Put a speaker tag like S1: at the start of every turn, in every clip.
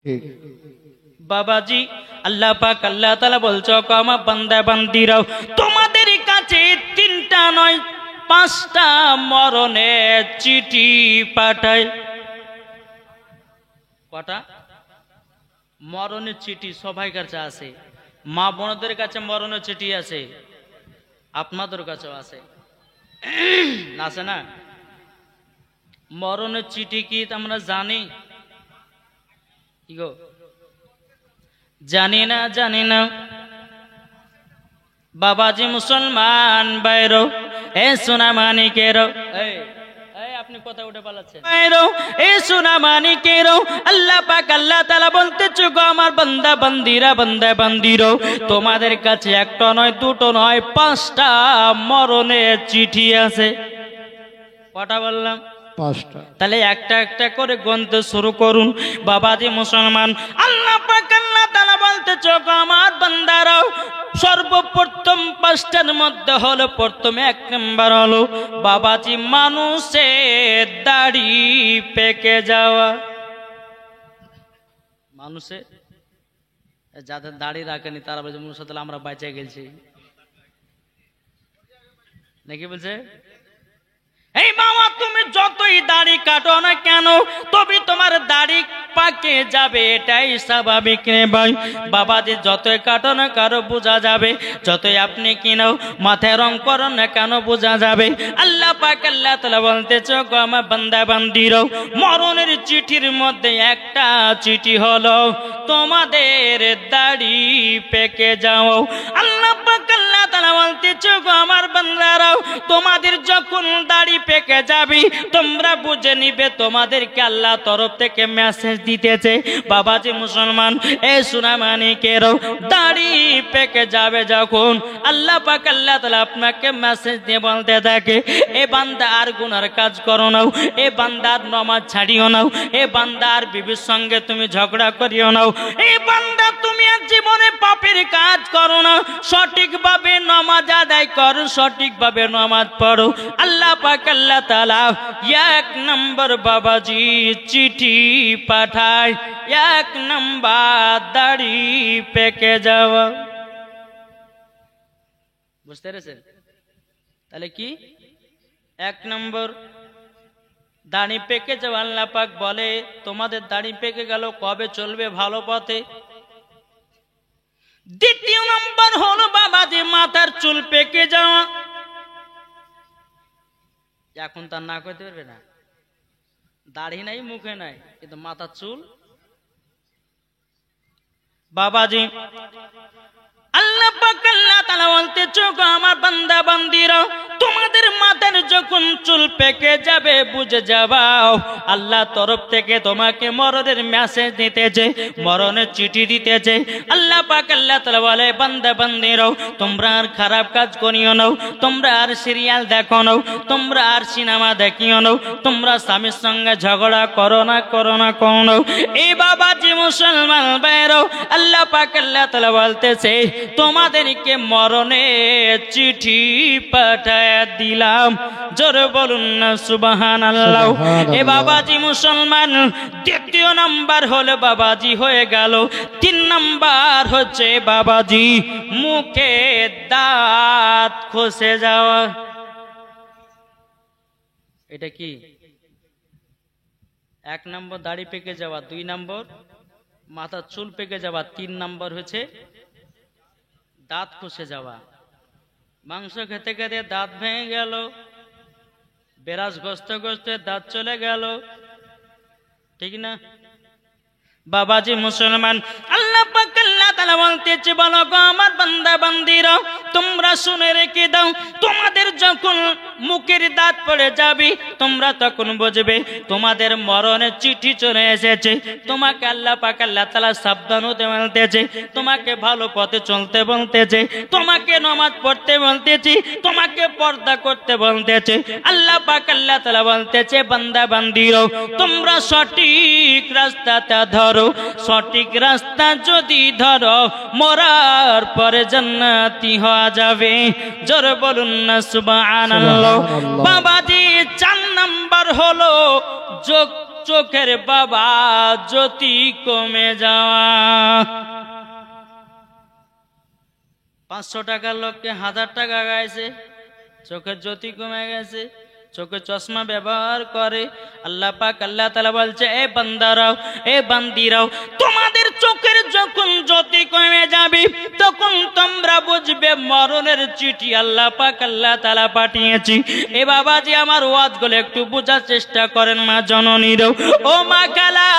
S1: ঠিক
S2: বাবাজি আল্লাহ পাক আল্লাহ তাআলা বলছো আমার বান্দা বান্দিরাও তোমাদের কাছে 3টা নয় 5টা মরণের চিঠি পাঠায়। কটা মরণের চিঠি সবাই কাছে আছে? মা বোনদের কাছে মরণের চিঠি আছে, আপনাদের কাছেও আছে, আছে না? মরণের চিঠি কি আমরা জানি? কি গো জানি না? জানি না বাবাজি মুসলমান বাইরো এ সোনা মানিকেরো, আপনি কথা উঠে পালাচ্ছেন, বাইরো এ সোনা মানিকেরো আল্লাহ পাক আল্লাহ তাআলা বলতেছে গো আমার বান্দা বান্দিরা বান্দা বান্দিরো তোমাদের কাছে একটা নয় দুটো নয় 5টা মরণের চিঠি আছে। কটা বললাম? 5টা। তাহলে একটা একটা করে গুনতে শুরু করুন বাবাজি মুসলমান। আল্লাহ পাক আল্লাহ তাআলা বলতেছে গো আমার বান্দারাও সর্বপ্রথম 5টার মধ্যে হলো প্রথম 1 নাম্বার হলো বাবাজি মানুষের দাড়ি পেকে যাওয়া। মানুষের যাদের দাড়ি রাখেনি তারা বলছে মুর্শিদ আমরা বেঁচে গেছি নাকি বলছে? এই বাবা তুমি যতই দাড়ি কাটো না কেন তবে তোমার দাড়ি পাকে যাবে, এটাই স্বাভাবিক রে ভাই। বাবাজি যতই কাটো না কারো বোঝা যাবে, যতই আপনি কিনাও মাথায় রং করো না কেন বোঝা যাবে। আল্লাহ পাক আল্লাহ তাআলা বলতেছে গো আমার বান্দা বান্দিরাও মরণের চিঠির মধ্যে একটা চিঠি হলো তোমাদের দাড়ি পেকে যাও। আল্লাহ পাক আল্লাহ তাআলা বলতেছে গো আমার বান্দারাও তোমাদের যখন দাড়ি পেকে যাবি তোমরা বুঝে নিবে তোমাদেরকে আল্লাহ তরফ থেকে মেসেজ দিতেছে। বাবাজি মুসলমান এ সোনা মানিকেরও দাড়ি পেকে যাবে যখন আল্লাহ পাক আল্লাহ তাআলা আপনাকে মেসেজ দিয়ে বলতে থাকে এ বান্দা আর গুনার কাজ করো না, এ বান্দার নামাজ ছাড়িও না, এ বান্দার বিবির সঙ্গে তুমি ঝগড়া করিও না, এ বান্দা তুমি আর জীবনে পাপের কাজ করো না, সঠিকভাবে নামাজ আদায় করো, সঠিকভাবে নামাজ পড়ো। আল্লাহ পাক আল্লাহ তাআলা 1 নম্বর বাবাজি চিঠি পাঠায় 1 নম্বর দাড়ি পেকে যাওয়া। বুঝতে পেরেছেন? তাহলে কি 1 নম্বর দাড়ি পেকে যাওয়া। আল্লাহ পাক বলে তোমাদের দাড়ি পেকে গেল কবে চলবে ভালো পথে। 2 নম্বর হলো বাবাজি মাথার চুল পেকে যাওয়া। এখন তার না করতে পারবে না, দাড়ি নাই মুখে নাই কিন্তু মাথার চুল। বাবাজি আল্লাহ পাক আল্লাহ তাআলা বলতেছে গো আমার বান্দা বান্দিরা তোমাদের মাথার যখন চুল পেকে যাবে বুঝে যাবাও আল্লাহ তরফ থেকে তোমাকে মরণের মেসেজ দিতেছে, মরণের চিঠি দিতেছে। আল্লাহ পাক আল্লাহ তাআলা বলে বান্দা বান্দিরা তোমরা আর খারাপ কাজ করিও না, তোমরা আর সিরিয়াল দেখো না, তোমরা আর সিনেমা দেখিও না, তোমরা স্বামীর সঙ্গে ঝগড়া করো না করো না করো না। এই বাবাজি মুসলমান ভাইরা আল্লাহ পাক আল্লাহ তাআলা বলতেছে তোমাদেরকে মরণের চিঠি পাঠায় দিলাম। জোরে বলুন না সুবহানাল্লাহ। এ বাবাজি মুসলমান 2 নাম্বার হলো বাবাজি হয়ে গেল। 3 নাম্বার হচ্ছে বাবাজি মুখে দাঁত খসে যাওয়া। এটা কি? 1 নম্বর দাড়ি পেকে যাওয়া, 2 নম্বর মাথার চুল পেকে যাওয়া, 3 নম্বর হচ্ছে দাঁত খসে যাওয়া। মাংস খেতে খেতে দাঁত ভেঙে গেল, বেরাস গস্তে গস্তে দাঁত চলে গেল, ঠিক না বাবাজি মুসলমান? আল্লাহ পাক আল্লাহ তাআলা বলতেছে বলো গো আমার বান্দা বান্দিরা তোমরা শুনে রেখে দাও তোমাদের যখন মুখের দাঁত পড়ে যাবে তোমরা তখন বুঝবে তোমাদের মরণের চিঠি চলে এসেছে। তোমাকে আল্লাহ পাক আল্লাহ তাআলা সাবধান হতে বলতেছে, তোমাকে ভালো পথে চলতে বলতেছে, তোমাকে নামাজ পড়তে বলতেছে, তোমাকে পর্দা করতে বলতেছে। আল্লাহ পাক আল্লাহ তাআলা বলতেছে বান্দা বান্দিরা তোমরা সঠিক রাস্তাটা ধরো, সঠিক রাস্তা যদি ধরো মরার পরে জান্নাতি হওয়া যাবে। জোরে বলুন না সুবহানাল্লাহ। বাবাজি 4 নাম্বার হলো চোখের বাবা জ্যোতি কমে যাওয়া। 500 টাকার লোককে 1000 টাকা গাইছে, চোখের জ্যোতি কমে গেছে, চোখে চশমা ব্যবহার করে। আল্লাহ পাক আল্লাহ তাআলা বলছে, এ বান্দারাও, এ বান্দিরাও, তোমাদের চোখের যখন জ্যোতি কমে যাবে তখন তোমরা বুঝবে মরণের চিঠি আল্লাহ পাক আল্লাহ তাআলা পাঠিয়েছি। এ বাবাজি, আমার ওয়াজগুলো একটু বোঝার চেষ্টা করেন মা জননীরাও। ও মা খালা,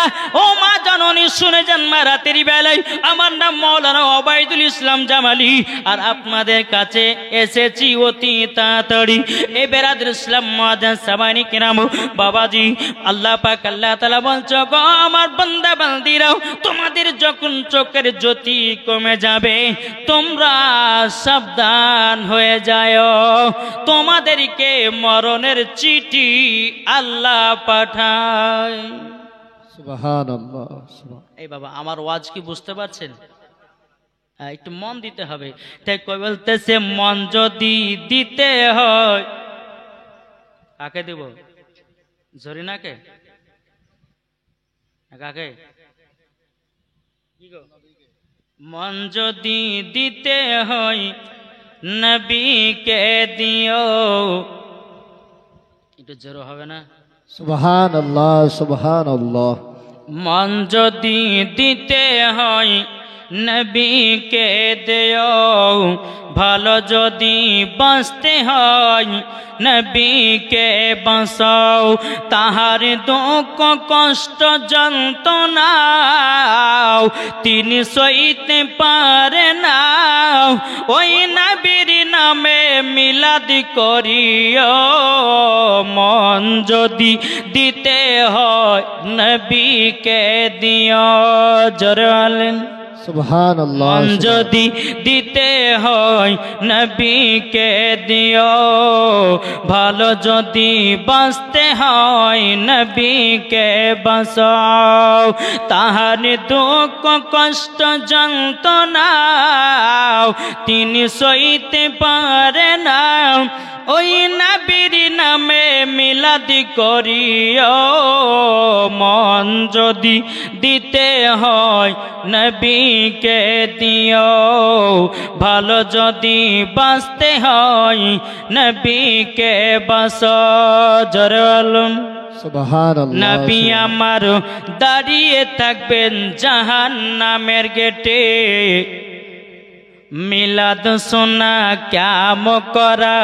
S2: ও মা জননী, শুনে যান মা। রাতের বেলায় আমার নাম মাওলানা ওবায়দুল ইসলাম জামালি, আর আপনাদের কাছে এসেছি অতি তাড়াতাড়ি। এ বেরাদর ইসলাম মুআজ্জাজ সামানি কিরাম, বাবাজি, আল্লাহ পাক আল্লাহ তাআলা বলছে, গো আমার বান্দা বান্দিরাও, তোমাদের যখন চোখের জ্যোতি কমে যাবে তোমরা সাবধান হয়ে যাও, তোমাদেরকে মরণের চিঠি আল্লাহ পাঠায়।
S1: সুবহানাল্লাহ।
S2: এই বাবা, আমার ওয়াজ কি বুঝতে পারছেন? একটু মন দিতে হবে। তাই কই বলতেছে, মন যদি দিতে হয়, কাকে দেব? জরিনাকে? কাকে? মন যদি দিতে হয় নবীকে দিও। একটু জোরে হবে না?
S1: সুবহানাল্লাহ, সুবহানাল্লাহ।
S2: মন যদি দিতে হয় নবীকে দিও, ভালো যদি বাঁচতে হয় নবীকে বাঁচাও। তাহার দুঃখ কষ্ট যন্ত্রণা তিনি সইতে পারে না, ওই নবীর নামে মিলাদ করিও। মন যদি দিতে হয় নবীকে দিও। জোরে বলেন
S1: সুবহানাল্লাহ।
S2: মন যদি দিতে হয় নবীকে দিও, ভালো যদি বাঁচতে হয় নবীকে বাঁচাও। তাহার দুঃখ কষ্ট যন্ত্রণা তিনি সইতে পারে না, ওই নবীর নামে মিলাদ করিও। মন যদি দিতে হয় নবীকে দিও, ভালো যদি বাঁচতে হয় নবীকে বাঁচাও। জোরে বলুন
S1: সুবহানাল্লাহ।
S2: নবী আমার দাঁড়িয়ে থাকবেন জাহান্নামের গেটে, মিলাদ শোনা কাম করা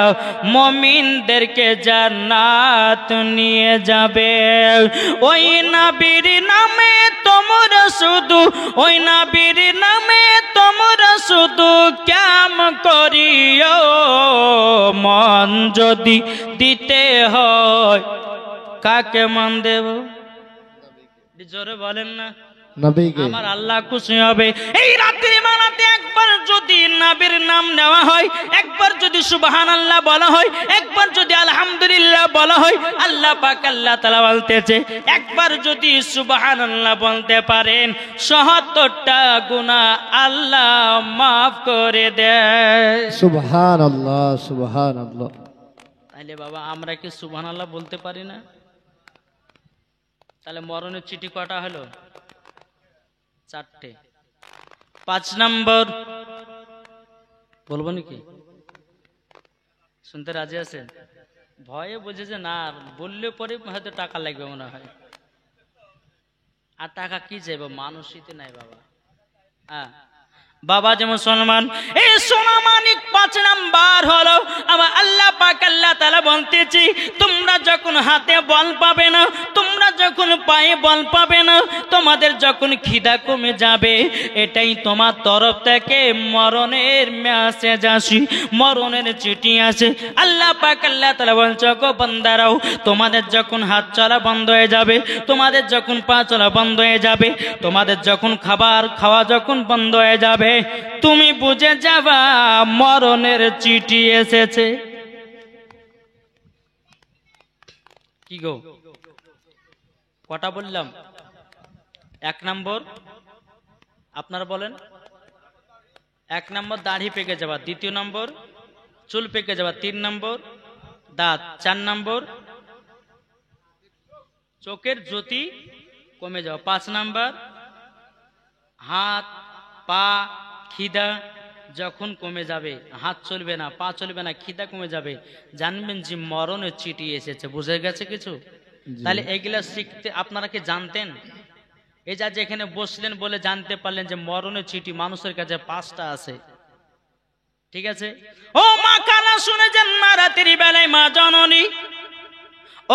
S2: মুমিনদেরকে জান্নাত নিয়ে যাবে। ওই নবীর নামে তোমরা শুধু, ওই নবীর নামে তোমরা শুধু কাম করিও। মন যদি দিতে হয়, কাকে মন দেব? জোরে বলেন না।
S1: নবীকে।
S2: আমার আল্লাহ খুশি হবে। এই রাত্রি বেলাতে একবার যদি নবীর নাম নেওয়া হয়, একবার যদি সুবহানাল্লাহ বলা হয়, একবার যদি আলহামদুলিল্লাহ বলা হয়, আল্লাহ পাক আল্লাহ তাআলা বলতেছে, একবার যদি সুবহানাল্লাহ বলতে পারেন ৭০টা গুনাহ আল্লাহ মাফ করে দেয়।
S1: সুবহানাল্লাহ, সুবহানাল্লাহ।
S2: তাহলে বাবা, আমরা কি সুবহানাল্লাহ বলতে পারি না? তাহলে মরণের চিঠি কটা হলো? 4টে। 5 নম্বর বলবো নাকি? শুনতে রাজি আছেন? ভয়ে বুঝেছে না, বললে পরে হয়তো টাকা লাগবে মনে হয়। আর টাকা কি চাইবো? মানুষই নাই বাবা। হ্যাঁ বাবা, যে মুসলমান, এই সোনা মানিক 5 নাম্বার হলো আমার আল্লাহ পাক আল্লাহ তাআলা বলতেছি, তোমরা যখন হাতে বল পাবে না, তোমরা যখন পায়ে বল পাবে না, তোমাদের যখন খিদা কমে যাবে, এটাই তোমার তরফ থেকে মরণের মেসেজ আসে, মরণের চিঠি আসে। আল্লাহ পাক আল্লাহ তাআলা বলছে, গো বান্দারাও, তোমাদের যখন হাত চলা বন্ধ হয়ে যাবে, তোমাদের যখন পা চলা বন্ধ হয়ে যাবে, তোমাদের যখন খাবার খাওয়া যখন বন্ধ হয়ে যাবে, তুমি বুঝে যাবা মরণের চিঠি এসেছে। কি গো, কটা বললাম? 1 নম্বর আপনারা বলেন। 1 নম্বর দাড়ি পেকে যাওয়া, 2 নম্বর চুল পেকে যাওয়া, 3 নম্বর দাঁত, 4 নম্বর চোখের জ্যোতি কমে যাওয়া। 5 নাম্বার, হাত পা খিদা যখন কমে যাবে, হাত চলবে না, পা চলবে না, খিদা কমে যাবে, জানবেন যে মরণের চিঠি এসেছে। বুঝে গেছে কিছু? তাহলে এগুলা শিখতে আপনারা কি জানতেন? এই যে এখানে বসলেন বলে জানতে পারলেন যে মরণের চিঠি মানুষের কাছে 5টা আছে। ঠিক আছে? ও মা কানা শুনে যান না, রাতের বেলায় মা জননী,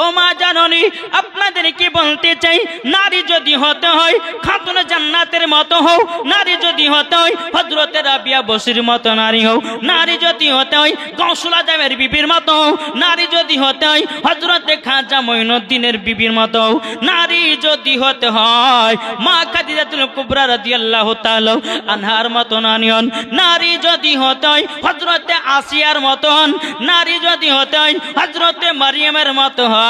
S2: ও মা জাননী, আপনাদেরকে বলতে চাই, নারী যদি হতে হয় খাতুন জান্নাতের মতো হও, নারী যদি হতে হয় হযরতে রাবিয়া বসরির মতো নারী হও, নারী যদি হতে হয় গৌসুল আজমের বিবির মতো হও, নারী যদি হতে হয় হযরতে খাজা মঈনুদ্দিনের বিবির মতো হও, নারী যদি হতে হয় মা খাদিজাতুল কুবরা রাদিয়াল্লাহু তাআলা আনহার মতো নারী হন, নারী যদি হতে হয় হযরতে আসিয়ার মতো হন, নারী যদি হতে হয় হযরতে মারিয়ামের মতো হন।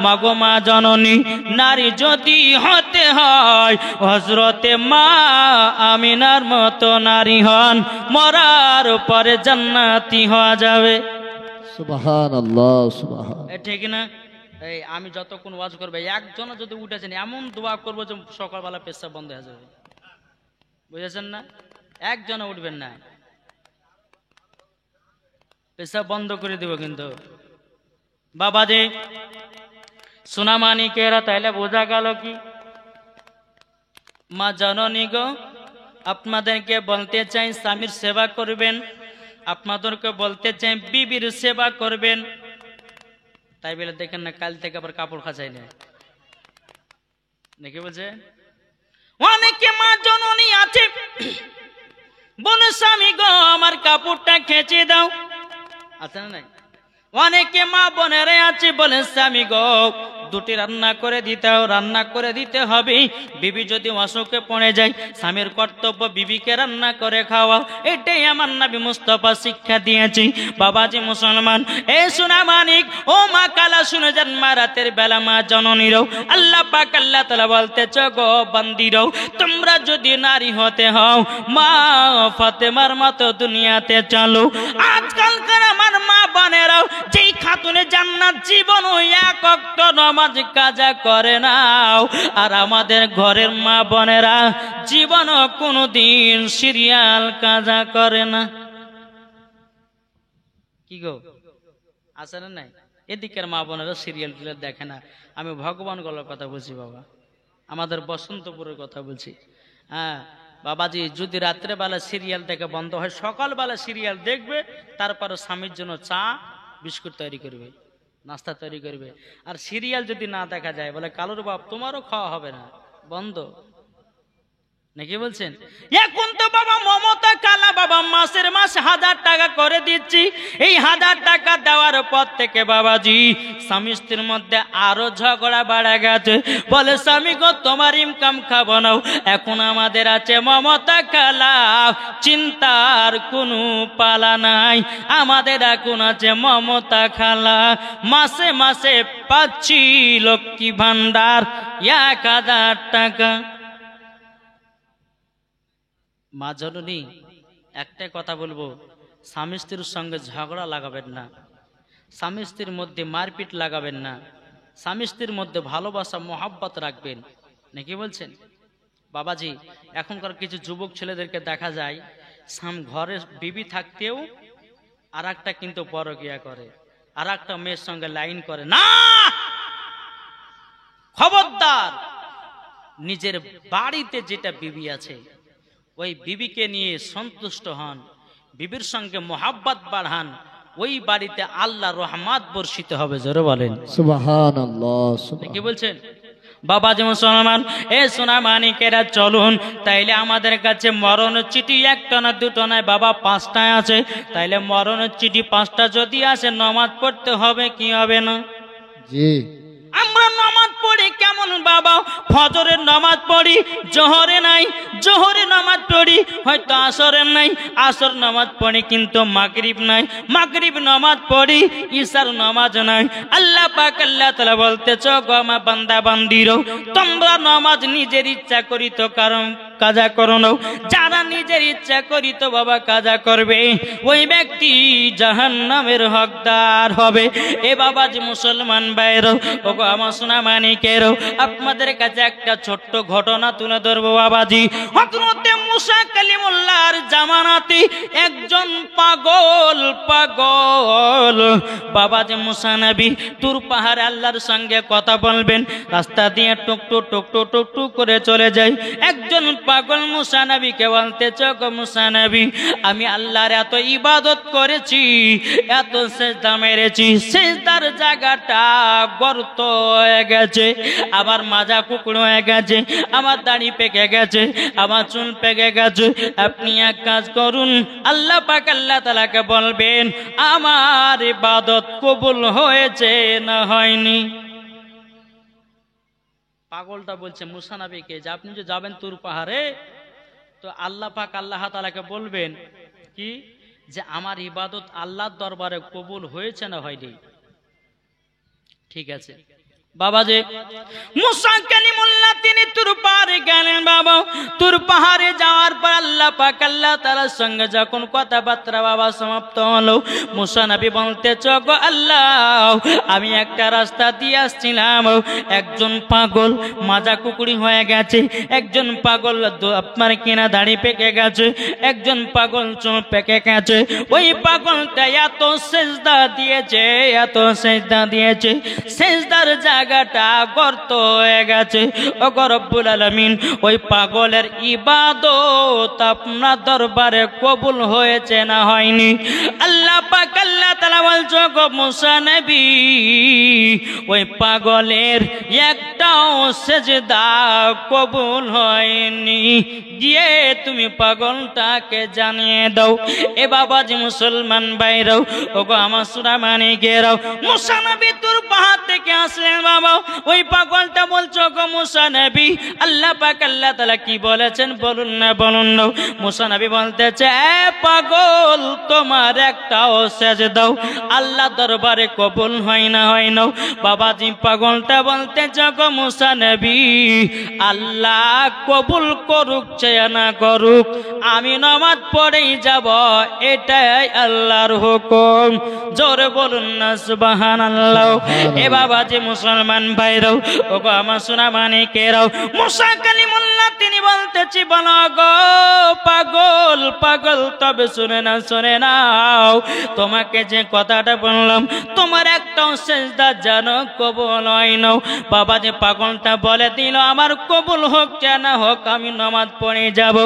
S2: মাগো মা জননী, নারী যদি হতে হয় হযরতে মা আমিনার মতো নারী হন, মরার পরে জান্নাতি হওয়া যাবে।
S1: সুবহানাল্লাহ, সুবহান।
S2: ঠিক না? এই আমি যতক্ষণ ওয়াজ করবে একজন যদি উঠেছেন এমন দোয়া করবো যে সকালবেলা পেশাব বন্ধ হয়ে যাবে। বুঝেছেন না? একজন উঠবেন না, পেশাব বন্ধ করে দেব কিন্তু। বাবাজি সোনামানিকেরা, তাইলে বোঝা গেল কি? মা জননী গো, আপনাদেরকে বলতে চাই স্বামীর সেবা করবেন, আপনাদেরকে বলতে চাই বিবির সেবা করবেন। তাই বলে দেখেন না কাল থেকে আবার কাপড় খাঁচাই নেয় নাকি? বলছে অনেকে মা জননী আছে বলে স্বামী গো আমার কাপড়টা খেঁচে দাও, আছে না নাই? অনেকে মা বোনেরা আছে বলে স্বামী গো দুটি রান্না করে দিতে, রান্না করে দিতে হবে। বিবি যদি অসুখে পড়ে যায় স্বামীর কর্তব্য বিবিকে রান্না করে খাওয়া, এটাই আমার নবী মুস্তাফা শিক্ষা দিয়েছি। বাবাজি মুসলমান, এ সোনা মানিক, ও মা কালা শুনে যান, মা রাতের বেলা মা জননীরও আল্লাহ পাক আল্লাহ তাআলা বলতেছ গো বান্দিরও, তোমরা যদি নারী হতে হও মা ফাতেমার মতো দুনিয়াতে চলো। আজকালকার আমার মা বোনেরাও যেই খাতুনে জান্নাত জীবন এক ওয়াক্ত নামাজ কাজা করে নাও, আর আমাদের ঘরের মা বোনেরা জীবন কোনোদিন সিরিয়াল কাজা করে না। কি গো, আছে না নাই? এদিকের মা বোনেরা সিরিয়াল টিরিয়াল দেখে না। আমি ভগবান গলার কথা বলছি বাবা, আমাদের বসন্তপুরের কথা বলছি। হ্যাঁ বাবাজি, যদি রাত্রেবেলা সিরিয়াল দেখে বন্ধ হয়, সকালবেলা সিরিয়াল দেখবে, তারপরে স্বামীর জন্য চা বিস্কুট তৈরি করবে, নাস্তা তৈরি করবে। আর সিরিয়াল যদি না দেখা যায় বলে কালুর বাপ তোমারও খাওয়া হবে না, বন্ধ নাকি বলছেন? এখন তো বাবা মমতা কালা বাবা মাসের মাস 1000 টাকা করে দিচ্ছি। এই 1000 টাকা দেওয়ার পর থেকে বাবাজি স্বামী স্ত্রীর মধ্যে আরো ঝগড়া বাড়া গেছে। বলে স্বামী গো তোমার ইনকাম খাবো না। এখন আমাদের আছে মমতা কালা, চিন্তার কোনো পালা নাই। আমাদের এখন আছে মমতা খালা, মাসে মাসে পাচ্ছি লক্ষ্মী ভান্ডার 1000 টাকা। মা জননী একটাই কথা বলবো, স্বামী স্ত্রীর সঙ্গে ঝগড়া লাগাবেন না, স্বামী স্ত্রীর মধ্যে মারপিট লাগাবেন না, স্বামী স্ত্রীর মধ্যে ভালোবাসা মহাব্বত রাখবেন নাকি বলছেন? বাবাজি এখনকার কিছু যুবক ছেলেদেরকে দেখা যায় ঘরে বিবি থাকতেও আর একটা কিন্তু পরকিয়া করে, আর একটা মেয়ের সঙ্গে লাইন করে। না, খবরদার, নিজের বাড়িতে যেটা বিবি আছে ওই বিবিকে নিয়ে সন্তুষ্ট হন, বিবির সঙ্গে মোহাব্বত বাড়ান, ওই বাড়িতে আল্লাহ রহমত বর্ষিত হবে। জোরে বলেন
S1: সুবহানাল্লাহ।
S2: কি বলছেন? বাবা যেমন মুসলমান, এ সোনা মানিকেরা চলুন, তাইলে আমাদের কাছে মরণের চিঠি একটা না দুটো নয় বাবা 5টায় আছে। তাইলে মরণের চিঠি 5টা যদি আসে নামাজ পড়তে হবে কি হবে না?
S1: জি।
S2: আমরা নামাজ পড়ি কেমন বাবা? ফজরের নামাজ পড়ি, জোহরে নাই, জোহরে নামাজ পড়ি হয়তো আসরের নাই, আসর নামাজ পড়ি কিন্তু মাগরিব নাই, মাগরিব নামাজ পড়ি ঈশার নামাজ নাই। আল্লাহ পাক আল্লাহ তাআলা বলতেছে গো আমার বান্দা বান্দিরো, তোমরা নামাজ নিজের ইচ্ছা করি তো কারণ কাজা করো না, যারা নিজের ইচ্ছা করি তো বাবা কাজা করবে ওই ব্যক্তি জাহান্নামের হকদার হবে। এ বাবাজি মুসলমান ভাইরো, ওগো আমার সোনা মানিকেরো, আপনাদের কাছে একটা ছোট্ট ঘটনা তুলে ধরবো বাবাজি। হযরতে মুসা কালিমুল্লাহর জামানাতে একজন পাগল বাবাজি মুসা নবী তুর পাহাড়ে আল্লাহর সঙ্গে কথা বলবেন, রাস্তা দিয়ে টুকটুক টুকটুক টুকটুক করে চলে যায়। একজন পাগল মুসা নবীকে বলতেছে গো মুসা নবী, আমি আল্লাহর এত ইবাদত করেছি, এত সেজদা মেরেছি, সেজদার জায়গাটা গর্ত হয়ে গেছে, আমার মাজা কুকুর হয়ে গেছে, আমার দাড়ি পেকে গেছে, আমার চুল পেকে গেছে। আপনি এক কাজ করুন, আল্লাহ পাক আল্লাহ তাআলাকে বলবেন আমার ইবাদত কবুল হয়েছে না হয়নি। পাগলটা বলছে মুসা নবীকে যে আপনি যে যাবেন তুর পাহাড়ে, তো আল্লাহ পাক আল্লাহ তাআলাকে বলবেন কি যে আমার ইবাদত আল্লাহর দরবারে কবুল হয়েছে না হয়নি। ঠিক আছে বাবাজি, মুসা কালিমুল্লাহ তিনি তুর পাহাড়ে গেলেন। বাবা তুর পাহাড়ে যাওয়ার পর আল্লাহ পাক আল্লাহ তাআলার সঙ্গে যখন কথাবার্তা বাবা সমাপ্ত হলো, মুসা নবী বলতেছে গো আল্লাহ, আমি একটা রাস্তা দিয়ে আসছিলাম, একজন পাগল মাজা কুকুরি হয়ে গেছে, একজন পাগল আপনার কিনা দাড়ি পেকে গেছে, একজন পাগল চুল পেকে গেছে। ওই পাগলটা এত সেজদা দিয়েছে, এত সেজদা দিয়েছে, সেজদার জায়গাটা গর্ত হয়ে গেছে। ওগো রব্বুল আলামিন, ওই পাগলের ইবাদত আপনার দরবারে কবুল হয়েছে না হয়নি? আল্লাহ পাক আল্লাহ তাআলা বলছে গো মুসা নবী, ওই পাগলের একটাও সেজদা কবুল হয়নি, গিয়ে তুমি পাগলটাকে জানিয়ে দাও। এ বাবাজি মুসলমান ভাইরাও, ওগো আমার সোনা মানিকেরাও, মুসা নবী তুর পাহাড় থেকে আসলেন। বাবা ওই পাগলটা বলছো গো মুসা নবী, আল্লাহ পাক আল্লাহ তাআলা কি বলেছেন বলুন না, বলুন না। মুসা নবী বলতেছে এ পাগল, তোমার একটাও সেজদাও আল্লাহ দরবারে কবুল হয় না, হয় না। বাবাজি পাগলটা বলতেছে গো মুসা নবী, আল্লাহ কবুল করুক চায় না করুক, আমি নামাজ পড়েই যাব, এটাই আল্লাহর হুকুম। জোরে বলুন না সুবহানাল্লাহ। এ বাবাজি মুসলমান ভাইরাও, ওগো আমার সোনা মানিকেরাও, মুসা কালিমুল্লাহ তিনি বলতেছি বলো গো পাগল, পাগল তবে শুনে না, শুনে নাও, তোমাকে যে কথাটা বললাম তোমার একটাও সেজদা জানো কবুল হয় না। বাবা যে পাগলটা বলে দিল আমার কবুল হোক কেন হোক, আমি নামাজ পড়ে যাব।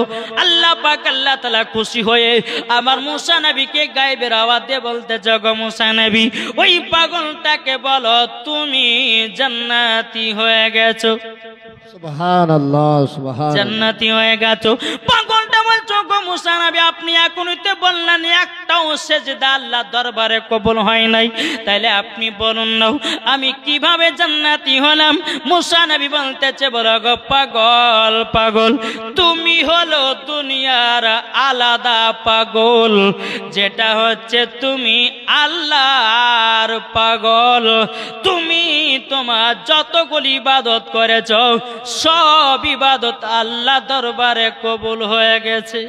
S2: আল্লাহ পাক আল্লাহ তাআলা খুশি হয়ে আমার মুসা নবীকে গায়েবের আওয়াজ দিয়ে বলতে গো মুসা নবী, ওই পাগলটাকে বলো তুমি জান্নাতি হয়ে গেছো,
S1: সুবহানাল্লাহ, সুবহানাল্লাহ,
S2: জান্নাতি হয়ে গেছো। পাগলটা বলছো গো মুসা নবী, আপনি এখনই তো বললেন একটাও সেজদা আল্লাহ দরবারে কবুল হয় নাই, তাইলে আপনি বলুন না আমি কিভাবে জান্নাতি হলাম? মুসা নবী বলতেছে বলো গো পাগল, পাগল তুমি হলো দুনিয়ার আলাদা পাগল, যেটা হচ্ছে তুমি আল্লাহর পাগল। তুমি তোমার যতগুলি ইবাদত করেছ সব ইবাদত আল্লাহ দরবারে কবুল হয়ে গেছে।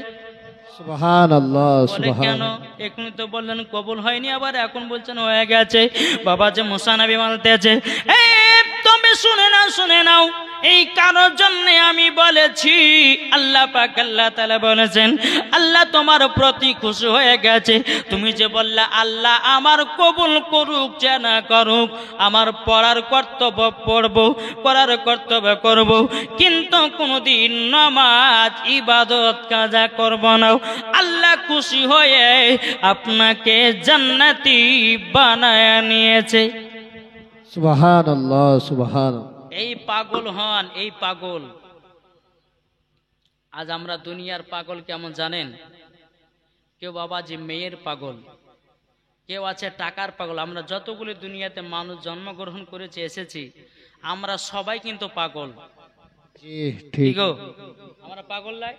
S1: সুবহানাল্লাহ,
S2: কেন
S1: সুবহানাল্লাহ।
S2: এখন তো বললেন কবুল হয়নি, আবার এখন বলছেন হয়ে গেছে। বাবা যে মুসা নবী বলতেছে তুমি শুনে নাও, শুনে নাও, এই কারোর জন্য আমি বলেছি। আল্লাহ পাক আল্লাহ তাআলা বলেছেন আল্লাহ তোমার প্রতি খুশি হয়ে গেছে। তুমি যে বললা আল্লাহ আমার কবুল করুক যে না করুক, আমার পড়ার কর্তব্য পড়ব, করার কর্তব্য করব, কিন্তু কোনদিন নামাজ ইবাদত কাজা করব না। আল্লাহ খুশি হয়ে আপনাকে জান্নাতি বানায় নিয়েছে।
S1: সুবহানাল্লাহ, সুবহানাল্লাহ।
S2: এই পাগল হন, এই পাগল। আজ আমরা দুনিয়ার পাগল কেমন জানেন? কেউ বাবাজি মেয়ের পাগল, কেউ আছে টাকার পাগল। আমরা যতগুলি দুনিয়াতে মানুষ জন্মগ্রহণ করেছে এসেছি, আমরা সবাই কিন্তু পাগল।
S1: জি ঠিক।
S2: গো আমরা পাগল লাই।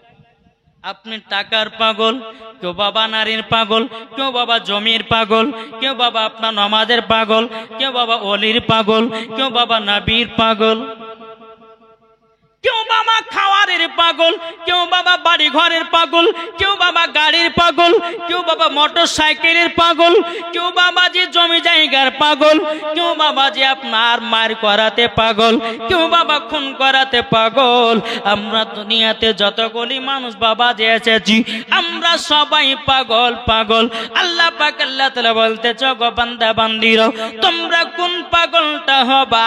S2: আপনি টাকার পাগল, কেউ বাবা নারীর পাগল, কেউ বাবা জমির পাগল, কেউ বাবা আপনার নামাজের পাগল, কেউ বাবা অলির পাগল, কেউ বাবা নবীর পাগল, কেউ বাবা খাওয়ারের পাগল, কেউ বাবা বাড়ি ঘরের পাগল, কেউ বাবা গাড়ির পাগল, কেউ বাবা মোটর সাইকেলের পাগল, কেউ বাবা যে জমি জায়গার পাগল, কেউ বাবা যে আপনার মার করাতে পাগল, কেউ বাবা খুন করাতে পাগল। আমরা দুনিয়াতে যতগুলি মানুষ বাবা যে এসেছি আমরা সবাই পাগল পাগল। আল্লাহ পাক আল্লাহ তাআলা বলতেছে গো বান্দা বান্দিরা তোমরা কোন পাগলটা হবা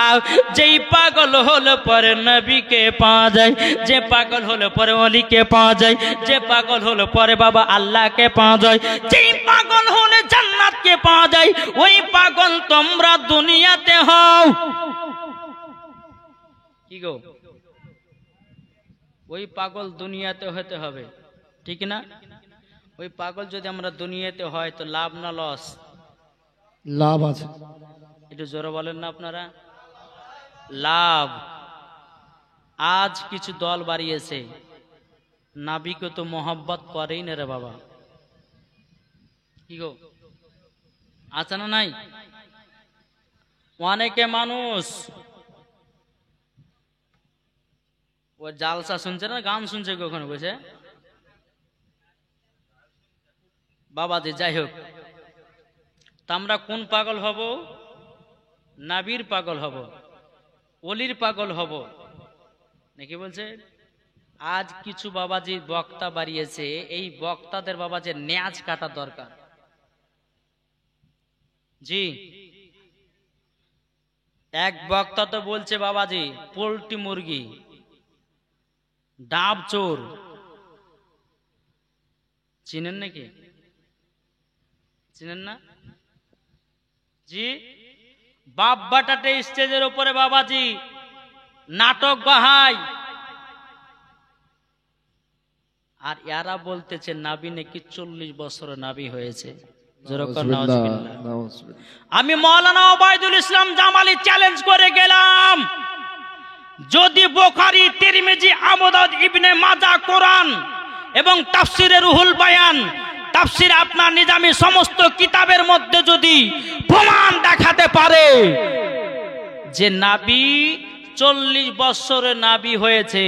S2: যেই পাগল হলো পরে নবীকে পাওয়া যায়, যে পাগল হলো পরে ওলিকে পাওয়া যায়, যে পাগল হলো পরে বাবা আল্লাহকে পাওয়া যায়, যেই পাগল হলে জান্নাতকে পাওয়া যায়, ওই পাগল তোমরা দুনিয়াতে হও। কি গো, ওই পাগল দুনিয়াতে হতে হবে, ঠিক না? ওই পাগল যদি আমরা দুনিয়াতে হয় তো লাভ না লস?
S1: লাভ আছে।
S2: একটু জোরে বলেন না আপনারা, লাভ। আজ কিছু দল বাড়িয়েছে, নাবিকে তো মোহাব্বত করেই না রে বাবা। কি গো, আছে না নাই? অনেকে মানুষ ও জালসা শুনছে না, গান শুনছে কখনো, বুঝে বাবা যে যাই হোক, তা আমরা কোন পাগল হব? নাবির পাগল হব, অলির পাগল হব নাকি বলছে? আজ কিছু বাবাজি বক্তা বাড়িয়েছে, এই বক্তাদের বাবা যে ন্যাজ কাটা দরকার। জি, এক বক্তা তো বলছে বাবাজি পোল্ট্রি মুরগি, ডাব চোর, চিনেন নাকি? চিনেন না? জি, বাপ বাটাতে স্টেজের উপরে বাবাজি নাটক গাহায়, আর এরা বলতেছে নাবি নাকি 40 বছর নাবি হয়েছে। আমি মাওলানা ওবায়দুল ইসলাম জামালি চ্যালেঞ্জ করে গেলাম, যদি বুখারী, তিরমিজি, আবু দাউদ, ইবনে মাজাহ, কোরআন এবং তাফসিরে রুহুল বায়ান, তাফসির আপনার নিজামী সমস্ত কিতাবের মধ্যে যদি প্রমাণ দেখাতে পারে যে নাবি 40 বছরে নাবি হয়েছে,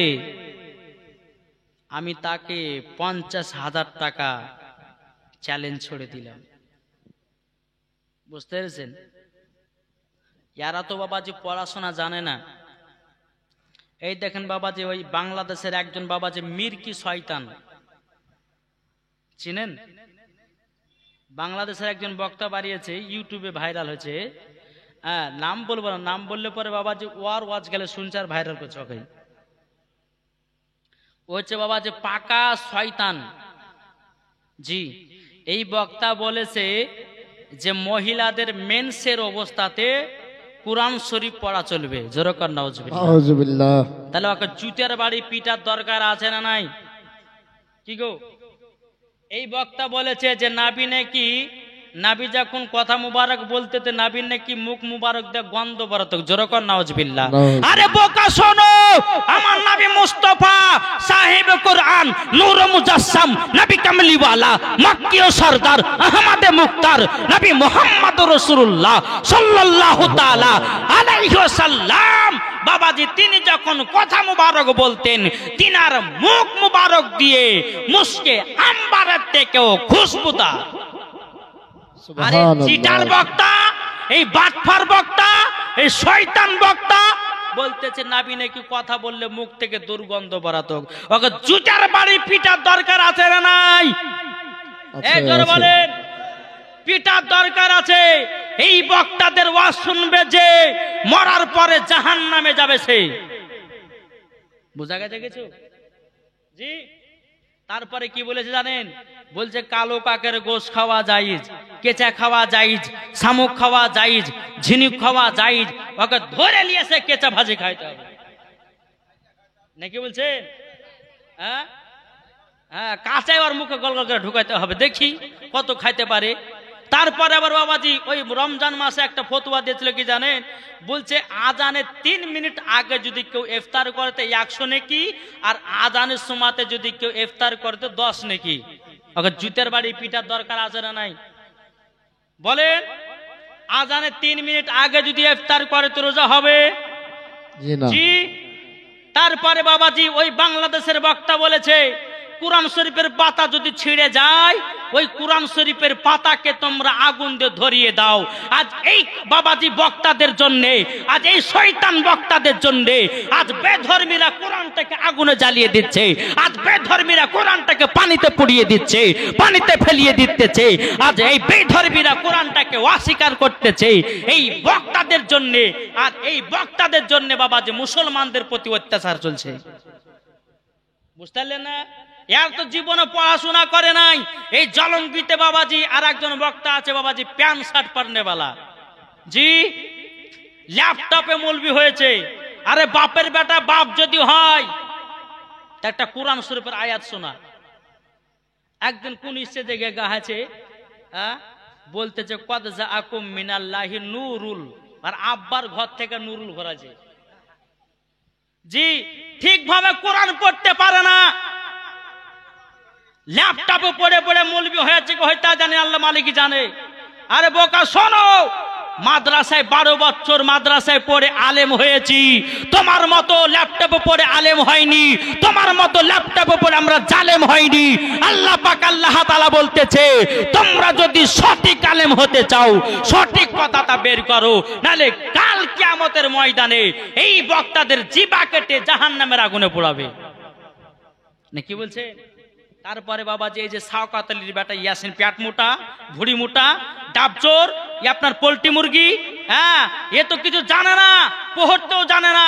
S2: আমি তাকে 50,000 টাকা চ্যালেঞ্জ ছড়ে দিলাম। বুঝতে পেরেছেন? এরা তো বাবাজি পড়াশোনা জানে না। এই দেখেন বাবাজি, ওই বাংলাদেশের একজন বাবাজি মির্কি শয়তান, চিনেন? বাংলাদেশের একজন বক্তা বাড়িয়েছে, ইউটিউবে ভাইরাল হয়েছে। হ্যাঁ, নাম বলবো না, নাম বললে পরে বাবাজি ওয়াজ গেলে শুনছে আর ভাইরাল করছে। ওকে, ও হচ্ছে বাবাজি পাকা শয়তান। জি, এই বক্তা বলেছে যে মহিলাদের মেন্সের অবস্থাতে কুরআন শরীফ পড়া চলবে। জোরকার নাউজুবিল্লাহ। তাহলে ওকে জুতের বাড়ি পিটার দরকার আছে না নাই? কি গো, এই বক্তা বলেছে যে নাবি নাকি, নাবি যখন কথা মুবারক বলতে নাবির নাকি মুখ মুবারক দিয়ে গন্ধ বেরোত। জোরকার নাউজুবিল্লাহ। আরে বোকা শোনো, আমার নবী মুস্তাফা সাহেব কোরআন নূর মুজাসসাম নবী কামলিওয়ালা মক্কি ও সরদার আহমদে মুখতার নবী মুহাম্মদুর রাসূলুল্লাহ সাল্লাল্লাহু তাআলা আলাইহি ওয়াসাল্লাম বাবাজি তিনি যখন কথা মুবারক বলতেন, তিনার মুখ মুবারক দিয়ে মুস্কে আম্বারের থেকেও খুশবুদার। আরে চিটার বক্তা, এই বাটফার বক্তা, এই শয়তান বক্তা বলতেছে নাবি নাকি কথা বললে মুখ থেকে দুর্গন্ধ বেরাত। ওকে জুতার বাড়ি পিটার দরকার আছে না নাই? এই জোরে বলেন, পিটার দরকার আছে। এই বক্তাদের ওয়াজ শুনবে যে মরার পরে জাহান্নামে যাবে সে। বুঝা গেছে কিছু? জি, তারপরে কি বলেছে জানেন? বলছে কালো কাকের গোশ খাওয়া জায়েজ, কেঁচা খাওয়া জায়েজ, শামুক খাওয়া জায়েজ, ঝিনুক খাওয়া জায়েজ। ওকে ধরে নিয়ে এসে কেঁচা ভাজি খাইতে হবে নাকি বলছে? হ্যাঁ হ্যাঁ, কাঁচাই ওর মুখে গল গল করে ঢুকাইতে হবে, দেখি কত খাইতে পারে। তারপরে আবার বাবাজি ওই রমজান মাসে একটা ফতোয়া দিয়েছিল কি জানেন, বলছে আজানের 3 মিনিট আগে যদি কেউ ইফতার করে তো 100 নেকি, আর আজানের সময়তে যদি কেউ ইফতার করে তো 10 নেকি। ওকে জুতের বাড়ি পিটার দরকার আছে না নাই বলেন? আজানের 3 মিনিট আগে যদি ইফতার করে তো রোজা হবে?
S1: জি না।
S2: জি। তারপরে বাবাজি ওই বাংলাদেশের বক্তা বলেছে কুরআন শরীফের পাতা যদি ছিঁড়ে যায় ওই কুরআন শরীফের পাতাকে তোমরা আগুন দিয়ে ধরিয়ে দাও। আজ এই বাবাজি বক্তাদের জন্য, আজ এই শয়তান বক্তাদের জন্য আজ বেধর্মীরা কোরআনটাকে আগুনে জ্বালিয়ে দিচ্ছে, আজ বেধর্মীরা কোরআনটাকে পানিতে পুড়িয়ে দিচ্ছে, পানিতে ফেলিয়ে দিতেছে। আজ এই বেধর্মীরা কোরআনটাকে অস্বীকার করতেছে এই বক্তাদের জন্য। আর এই বক্তাদের জন্য বাবাজি মুসলমানদের প্রতি অত্যাচার চলছে। বুঝতে পারলেন না? এর তো জীবনে পড়াশোনা করে নাই। এই জলঙ্গিতে বাবাজি আর একজন বক্তা আছে বাবাজি প্যান্ট শার্ট পরনেওয়ালা, জি ল্যাপটপে মৌলবি হয়েছে। আরে বাপের বেটা বাপ যদি হয় তা একটা কোরআন শরীফের আয়াত শোনা। একদিন কোন স্টেজে গিয়ে গাহাছে বলতেছে কদ জাআকুম মিনাল্লাহি নূরুল, আর আব্বার ঘর থেকে নুরুল ঘোরাছে। জি ঠিকভাবে কোরআন পড়তে পারে না, ল্যাপটপে পড়ে পড়ে মৌলবি হয়েছে হয়তো জানে আল্লাহ মালিকই জানে। আরে বোকা শোনো, মাদ্রাসায় 12 বছর মাদ্রাসায় পড়ে আলেম হয়েছি, তোমার মতো ল্যাপটপে পড়ে আলেম হয়নি, তোমার মতো ল্যাপটপে পড়ে আমরা জালেম হয়নি। আল্লাহ পাক আল্লাহ তাআলা বলতেছে তোমরা যদি সঠিক আলেম হতে চাও সঠিক কথাটা বের করো, নালে কাল কিয়ামতের ময়দানে এই বক্তাদের জিবা কেটে জাহান্নামের আগুনে পোড়াবে। না কি বলছে? তারপরে বাবাজি এই যে শাওকাত আলীর বেটা ইয়াসিন পেট মোটা ভুড়ি মোটা ডাবচোর, আপনার পোল্ট্রি মুরগি, হ্যাঁ এ তো কিছু জানে না, পড়তেও জানে না।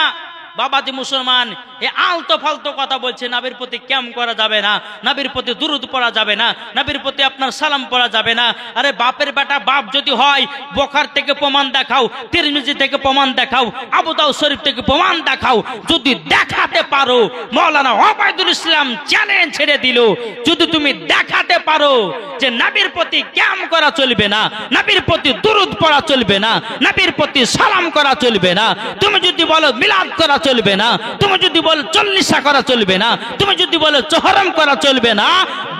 S2: বাবাজি মুসলমান এ আলতো ফালতো কথা বলছে, নবীর প্রতি ক্যাম করা যাবে না, নবীর প্রতি দুরুদ পড়া যাবে না, নবীর প্রতি আপনার সালাম পড়া যাবে না। আরে বাপের বেটা বাপ যদি হয় বুখারী থেকে প্রমাণ দেখাও, তিরমিজি থেকে প্রমাণ দেখাও, আবু দাউদ শরীফ থেকে প্রমাণ দেখাও। যদি দেখাতে পারো, মাওলানা ওবায়দুল ইসলাম চ্যালেঞ্জ ছেড়ে দিল, যদি তুমি দেখাতে পারো যে নবীর প্রতি ক্যাম করা চলবে না, নবীর প্রতি দুরুদ পড়া চলবে না, নবীর প্রতি সালাম করা চলবে না, তুমি যদি বলো মিলাদ করা চলবে না, তুমি যদি বলো চল্লিশা করা চলবে না, তুমি যদি বলো চহরম করা চলবে না,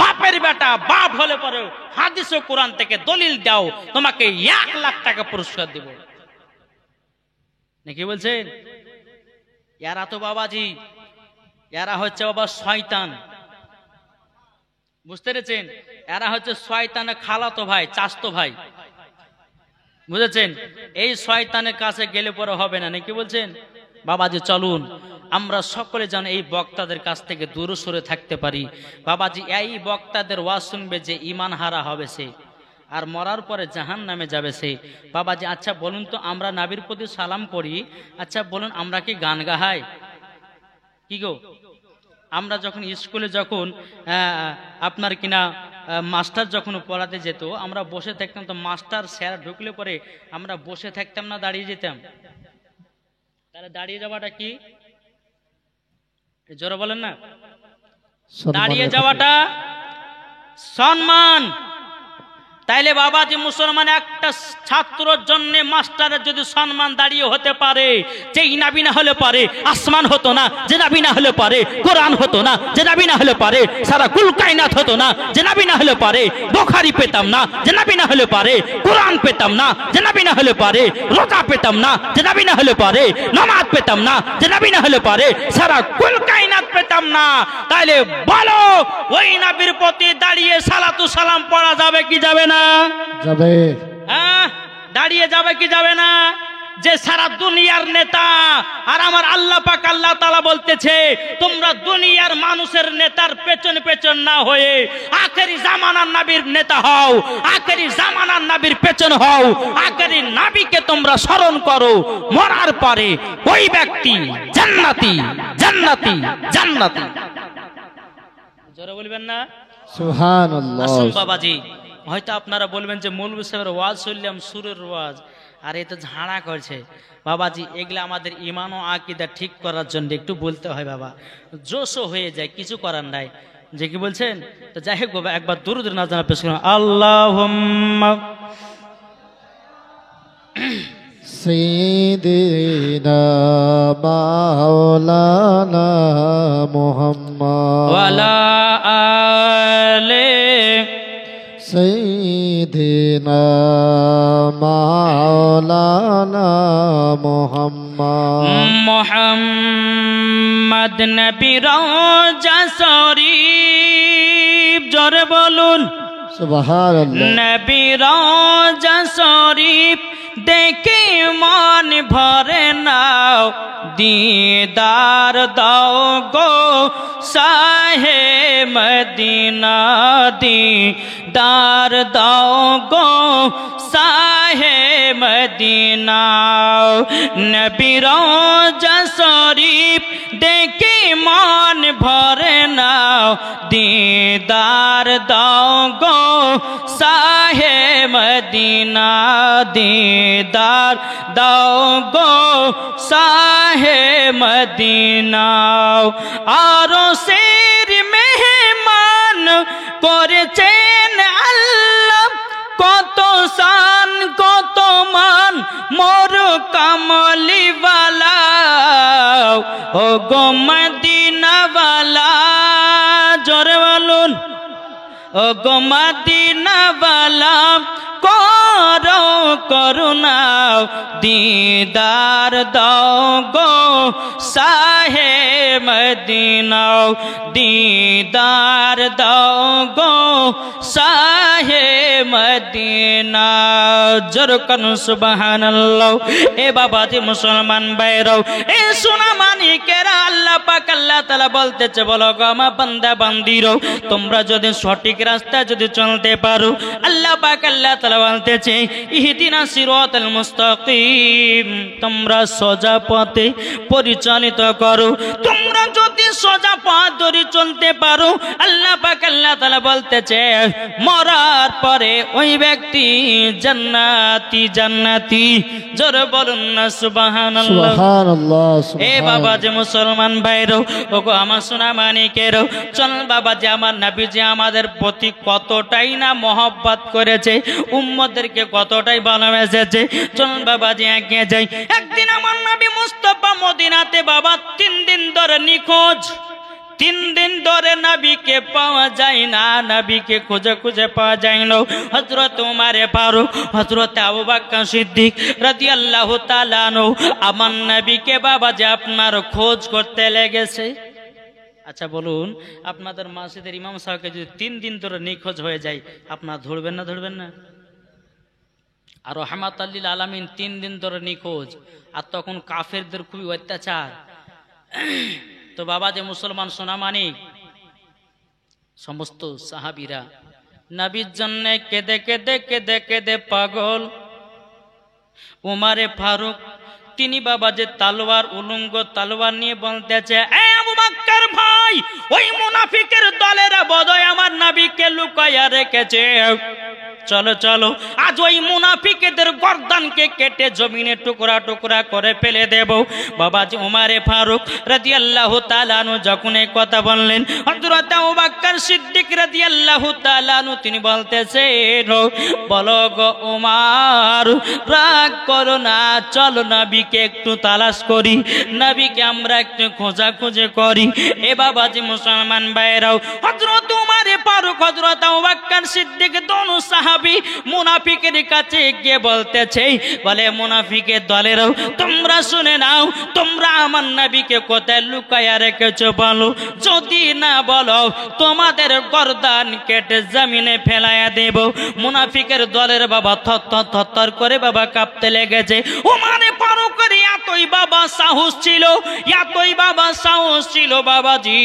S2: বাপের বেটা বাপ হলে পরে হাদিস ও কোরআন থেকে দলিল দাও, তোমাকে 1 লাখ টাকা পুরস্কার দেব। নাকি বলছেন? এরা তো বাবাজি এরা হচ্ছে বাবা শয়তান। বুঝতে পেরেছেন? এরা হচ্ছে শয়তানের খালাতো ভাই, চাচতো ভাই। বুঝেছেন? এই শয়তানের কাছে গেলে পরে হবে না। নাকি বলছেন? বাবাজি চলুন আমরা সকলে যেন এই বক্তাদের কাছ থেকে দূরে সরে থাকতে পারি। বাবাজি এই বক্তাদের ওয়াজ শুনবে যে ঈমান হারা হবে সে, আর মরার পরে জাহান্নামে যাবে সে। বাবাজি আচ্ছা বলুন তো, আমরা নবীর প্রতি সালাম করি, আচ্ছা বলুন আমরা কি গান গাই? কি গো, আমরা যখন স্কুলে যখন আপনার কিনা মাস্টার যখন পড়াতে যেত আমরা বসে থাকতাম, তো মাস্টার স্যার ঢুকলে পরে আমরা বসে থাকতাম না দাঁড়িয়ে যেতাম? তাহলে দাঁড়িয়ে যাওয়াটা কি? জোরে বলেন না। দাঁড়িয়ে যাওয়াটা সম্মান। তাইলে বাবাজি মুসলমান একটা ছাত্রর জন্য মাস্টারের যদি সম্মান দাঁড়িয়ে হতে পারে, যে নবী না হলে পারে আসমান হতো না, যে নবী না হলে পারে কোরআন হতো না, যে নবী না হলে পারে সারা কুল কায়নাত হতো না, যে নবী না হলে পারে বুখারী পেতাম না, যে নবী না হলে পারে কোরআন পেতাম না, যে নবী না হলে পারে রোজা পেতাম না, যে নবী না হলে পারে নামাজ পেতাম না, যে নবী না হলে পারে সারা কুল কায়নাত পেতাম না। তাইলে বলো ওই নবীর প্রতি দাঁড়িয়ে সালাতু সালাম পড়া যাবে কি যাবে না?
S1: যাবে।
S2: হ্যাঁ দাঁড়িয়ে যাবে কি যাবে না? যে সারা দুনিয়ার নেতা, আর আমার আল্লাহ পাক আল্লাহ তাআলা বলতেছে তোমরা দুনিয়ার মানুষের নেতার পেছন পেছন না হয়ে আখেরি জামানার নবীর নেতা হও, আখেরি জামানার নবীর পেছন হও, আখেরি নবীকে তোমরা স্মরণ করো। মরার পরে ওই ব্যক্তি জান্নাতি জান্নাতি জান্নাতি। জোরে বলবেন না
S1: সুবহানাল্লাহ।
S2: আসুন বাবাজি, হয়তো আপনারা বলবেন যে মৌলভী সাহেবের ওয়াজ শুনলাম সুরের ওয়াজ, আর এ তো ঝাড়া করছে। বাবাজি এগুলা আমাদের ঈমান ও আকীদা ঠিক করার জন্য একটু বলতে হয় বাবা, জোশও হয়ে যায়, কিছু করার নাই। যে কি বলছেন? তো যাই হোক বাবা একবার দুরূদ নাজানা পেশ করুন। আল্লাহুম্মা
S1: سيدنا مولانا محمد
S2: وعلى آل
S1: سيدنا مولانا محمد
S2: محمد نبی روزہ শরীফ জোরে বলুন
S1: সুবহানাল্লাহ
S2: নবী রওজা শরীফ দেখে মন ভরে নাও দিদার দাও গো শাহে মদিনা দিদার দাও গো শাহে মদিনা নবী রওজা শরীফ দেখে মন ভরে নাও দিদার দাও গো শাহে মদিনা দিদার দাও গো শাহে মদিনা আরো শের মেহমান করেছেন আল্লাহ কত শান কত মান মোর কামলিওয়ালা ও গো মদিনাওয়ালা জোরে বলুন ও গো মদিনাওয়ালা করো করুণা দিদার দাও গো শাহে মদিনা দিদার দাও গো শাহে মদিনা জরকন সুবহানাল্লাহ এ বাবাজি মুসলমান ভাইরাও এ সোনা মানিকেরা আল্লাহ পাক আল্লাহ তাআলা বলতেছে বলো গো আমার বান্দা বান্দিরও তোমরা যদি সঠিক রাস্তায় যদি চলতে পারো আল্লাহ পাক আল্লাহ তাআলা বলতেছে ইহদিনা সিরাতাল মুস্তাকিম তোমরা সোজা পথে পরিচালিত করো তোমরা যদি সোজা পথ ধরে চলতে পারো আল্লাহ পাক আল্লাহ তাআলা বলতেছে মরার পরে ওই ব্যক্তি জান্নাতি জান্নাতি জোরে বলুন না সুবহানাল্লাহ
S1: সুবহানাল্লাহ
S2: এ বাবা যে মুসলমান ভাইরো ওগো আমার সোনা মানিকেরও চল বাবা যে আমার নবীজি আমাদের প্রতি কতটাই না মহব্বত করেছে উম্মতদেরকে কতটাই ভালোবেসেছে চল বাবা যে এগিয়ে যাই একদিন আমার নবী মুস্তাফা মদিনাতে বাবা 3 দিন ধরে নিখোঁজ 3 দিন ধরে নবীকে পাওয়া যায় না নবীকে খুঁজে খুঁজে পাওয়া যায় না হযরত উমর ফারুক হযরত আবু বকর সিদ্দিক রাদিয়াল্লাহু তাআলা আনহু আমার নবীকে বাবা যে আপনার খোঁজ করতে লেগেছে আচ্ছা বলুন আপনাদের মসজিদের ইমাম সাহেবকে যদি 3 দিন ধরে নিখোঁজ হয়ে যায় আপনারা ধরবেন না আর রহমাতুল লিল আলামিন 3 দিন ধরে নিখোঁজ আর তখন কাফেরদের খুবই অত্যাচার তো বাবা যে মুসলমান সোনা মানিক সমস্ত সাহাবীরা নবীর জন্য কেঁদে কেঁদে কেঁদে কেঁদে পাগল উমরে ফারুক তিনি বাবা যে তলোয়ার উলঙ্গ তলোয়ার নিয়ে বলতেছে এ আবু বকর ভাই ওই মুনাফিকের দলেরা বোধহয় আমার নবীকে লুকায়া রেখেছে চলো চলো আজ ওই মুনাফিকদের গর্দানকে কেটে জমিনে টুকরা টুকরা করে ফেলে দেব বাবাজি উমরে ফারুক রাদিয়াল্লাহু তাআলা আনহু যখন এই কথা বললেন হযরত আবু বকর সিদ্দিক রাদিয়াল্লাহু তাআলা আনহু তিনি বলতেছেন বলো গো উমর রাগ করো না চলো নবীকে একটু তালাশ করি নবীকে আমরা একটু খোঁজাখুঁজি করি এ বাবাজি মুসলমান ভাইরাও হযরত উমরে ফারুক হযরত আবু বকর সিদ্দিক দোনো সাহাবী মুনাফিকের কাছে গিয়ে বলতেছে বলে মুনাফিকের দলেরাও তোমরা শুনে নাও তোমরা আমার নবীকে কোথায় লুকায়া রেখেছো বলো যদি না বলো তোমাদের গর্দান কেটে জমিনে ফেলায়া দেব মুনাফিকের দলের বাবা থরথর করে বাবা কাঁপতে লেগেছে ওমানে ফারুকের এতই বাবা সাহস ছিল বাবাজি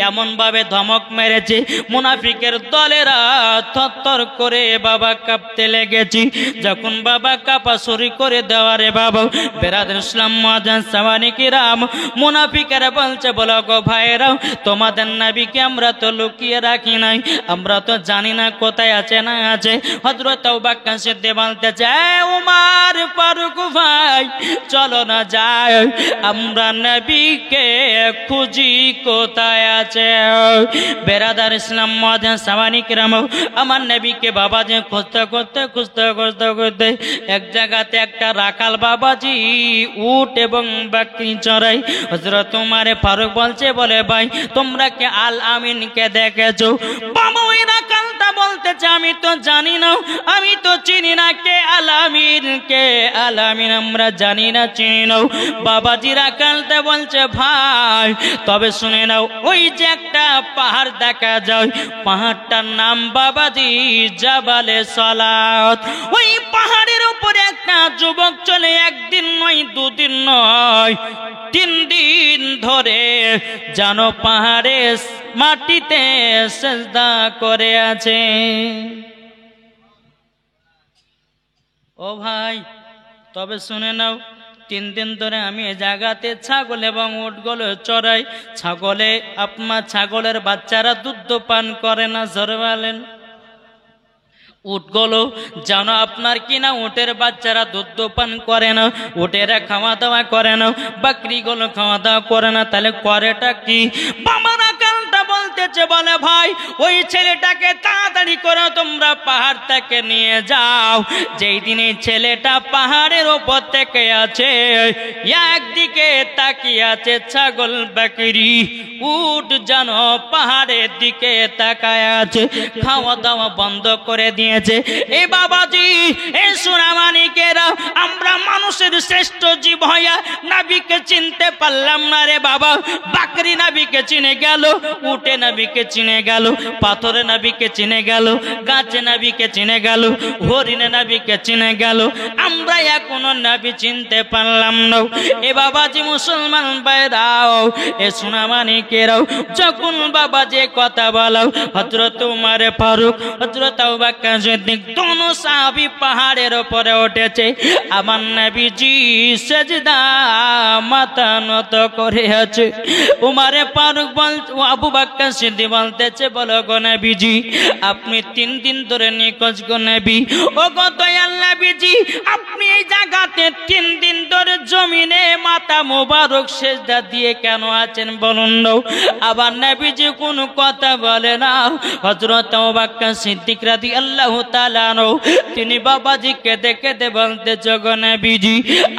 S2: এমন ভাবে ধমক মেরেছে মুনাফিকের দলেরা থরথর করে বাবা কাঁপতে লেগেছি যখন বাবা কাঁপা শুরু করে দেওয়ারে বাবা বেরাদর ইসলাম মুআজ্জাজ সাওয়ানি কিরাম মুনাফিকেরা বলছে বলো গো ভাইরাও তোমাদের নবীকে আমরা তো লুকিয়ে রাখি নাই আমরা তো জানি না কোথায় আছে না আছে হযরত আবু বকর সিদ্দিক বলতেছে উমর ফারুক ভাই চলো না যাই আমরা নবীকে খুঁজি কোথায় আছে বেরাদর ইসলাম মুআজ্জাজ সাওয়ানি কিরাম আমার নবীকে বাবা বাবাজি খুঁজতে এক জায়গাতে একটা রাখাল বাবাজি উট এবং বাকরি চড়াই। হযরত উমর ফারুক বলছে, বলে ভাই তোমরা কি আল আমিনকে দেখেছো? বাবা ওই রাখালটা বলতেছে, আমি তো জানি না, আমি তো চিনি না কে আল আমিন, কে আল আমিন আমরা জানি না, চিনি না। বাবাজি রাখালটা বলছে, ভাই তবে শুনে নাও, ওই যে একটা পাহাড় দেখা যায়, পাহাড়টার নাম বাবাজি জাবালে সালাত। ওই পাহাড়ের উপরে একটা যুবক চলে, একদিন নয়, দুদিন নয়, 3 দিন ধরে যেন পাহাড়ে মাটিতে সেজদা করে আছে। ও ভাই তবে শুনে নাও, 3 দিন ধরে আমি এই জায়গাতে ছাগল এবং উটগুলো চড়াই। ছাগলের বাচ্চারা দুধ পান করে না, জোরে বলেন। উটগুলো যেন আপনার কিনা উটের বাচ্চারা দুধ পান করে না, উটেরা খাওয়া দাওয়া করে না, বাকরিগুলো খাওয়া দাওয়া করে না, তাহলে করেটা কি? বাবারা কালটা বলতেছে, বলে ভাই ওই ছেলেটাকে তাড়াতাড়ি করে তোমরা পাহাড় থেকে নিয়ে যাও। যেই দিনে ছেলেটা পাহাড়ের ওপর থেকে আছে, একদিকে তাকিয়ে আছে ছাগল বাকরি, উট যেন পাহাড়ের দিকে তাকায় আছে, খাওয়া দাওয়া বন্ধ করে দিয়ে। এ বাবাজি, এ সোনামানিকেরা, আমরা মানুষের শ্রেষ্ঠ জীব হইয়া নবীকে চিনতে পারলাম না রে বাবা। বাকরি নবীকে চিনে গেল, উটে নবীকে চিনে গেল, পাথরে নবীকে চিনে গেল, গাছে নবীকে চিনে গেল, হরিণে নবীকে চিনে গেল, আমরা এখনো নবী চিনতে পারলাম না। এ বাবাজি মুসলমান ভাইরাও, এ সোনামানিকেরাও, যখন বাবাজি কথা বলো, হযরত উমর ফারুক, হযরত আবু বকর সিদ্দিক দোনো সাহাবী পাহাড়ের উপরে উঠেছে। আমার নবীজি সেজদা মাথা নত করে আছে। উমর ফারুক আবু বকর সিদ্দিক বলতেছে, বলো গো নবীজি, আপনি 3 দিন ধরে নিখোঁজ গো নবী। ও গো দয়াল নবীজি, আপনি এই জায়গাতে 3 দিন ধরে জমিনে মাথা মোবারক সেজদা দিয়ে কেন আছেন বলুন না? আবার নবীজি কোনো কথা বলে না। হযরত আবু বকর সিদ্দিক রাদিয়াল্লাহু তাআলা আনহু, তিনি বাবাজিকে দেখে বলতে, গো নবীজি,